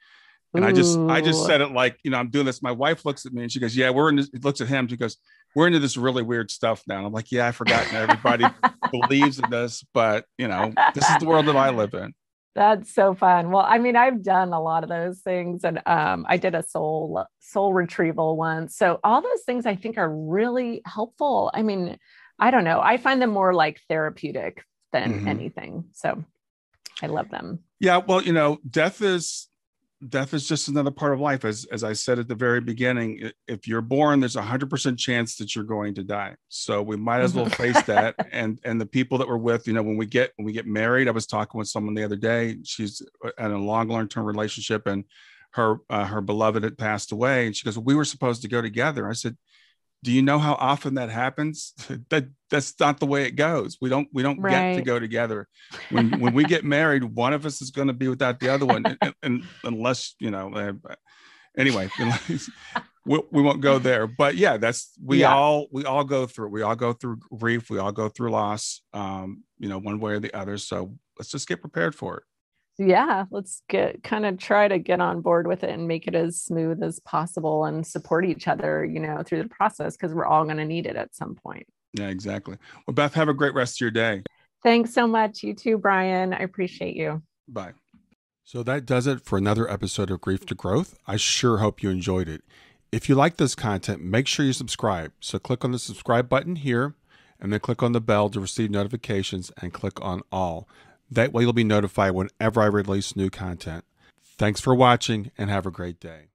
And I just said it like, I'm doing this. My wife looks at me and she goes, yeah, looks at him. She goes, we're into this really weird stuff now. And I'm like, yeah, I forgot. Everybody believes in this, but this is the world that I live in. That's so fun. Well, I mean, I've done a lot of those things, and I did a soul retrieval once. So all those things I think are really helpful. I mean, I don't know. I find them more like therapeutic than anything. So I love them. Yeah. Well, death is just another part of life. As I said at the very beginning, if you're born, there's 100% chance that you're going to die. So we might as well face that. And the people that we're with, when we get married, I was talking with someone the other day. She's in a long-term relationship, and her beloved had passed away. And she goes, well, we were supposed to go together. I said, Do you know how often that happens? That's not the way it goes. We don't Right. get to go together. When we get married, one of us is going to be without the other one, and unless anyway, we won't go there. But yeah, we all go through. We all go through grief. We all go through loss. One way or the other. So let's just get prepared for it. Yeah, let's try to get on board with it and make it as smooth as possible and support each other, through the process, because we're all going to need it at some point. Yeah, exactly. Well, Beth, have a great rest of your day. Thanks so much. You too, Brian. I appreciate you. Bye. So that does it for another episode of Grief to Growth. I sure hope you enjoyed it. If you like this content, make sure you subscribe. So click on the subscribe button here and then click on the bell to receive notifications and click on all. That way you'll be notified whenever I release new content. Thanks for watching and have a great day.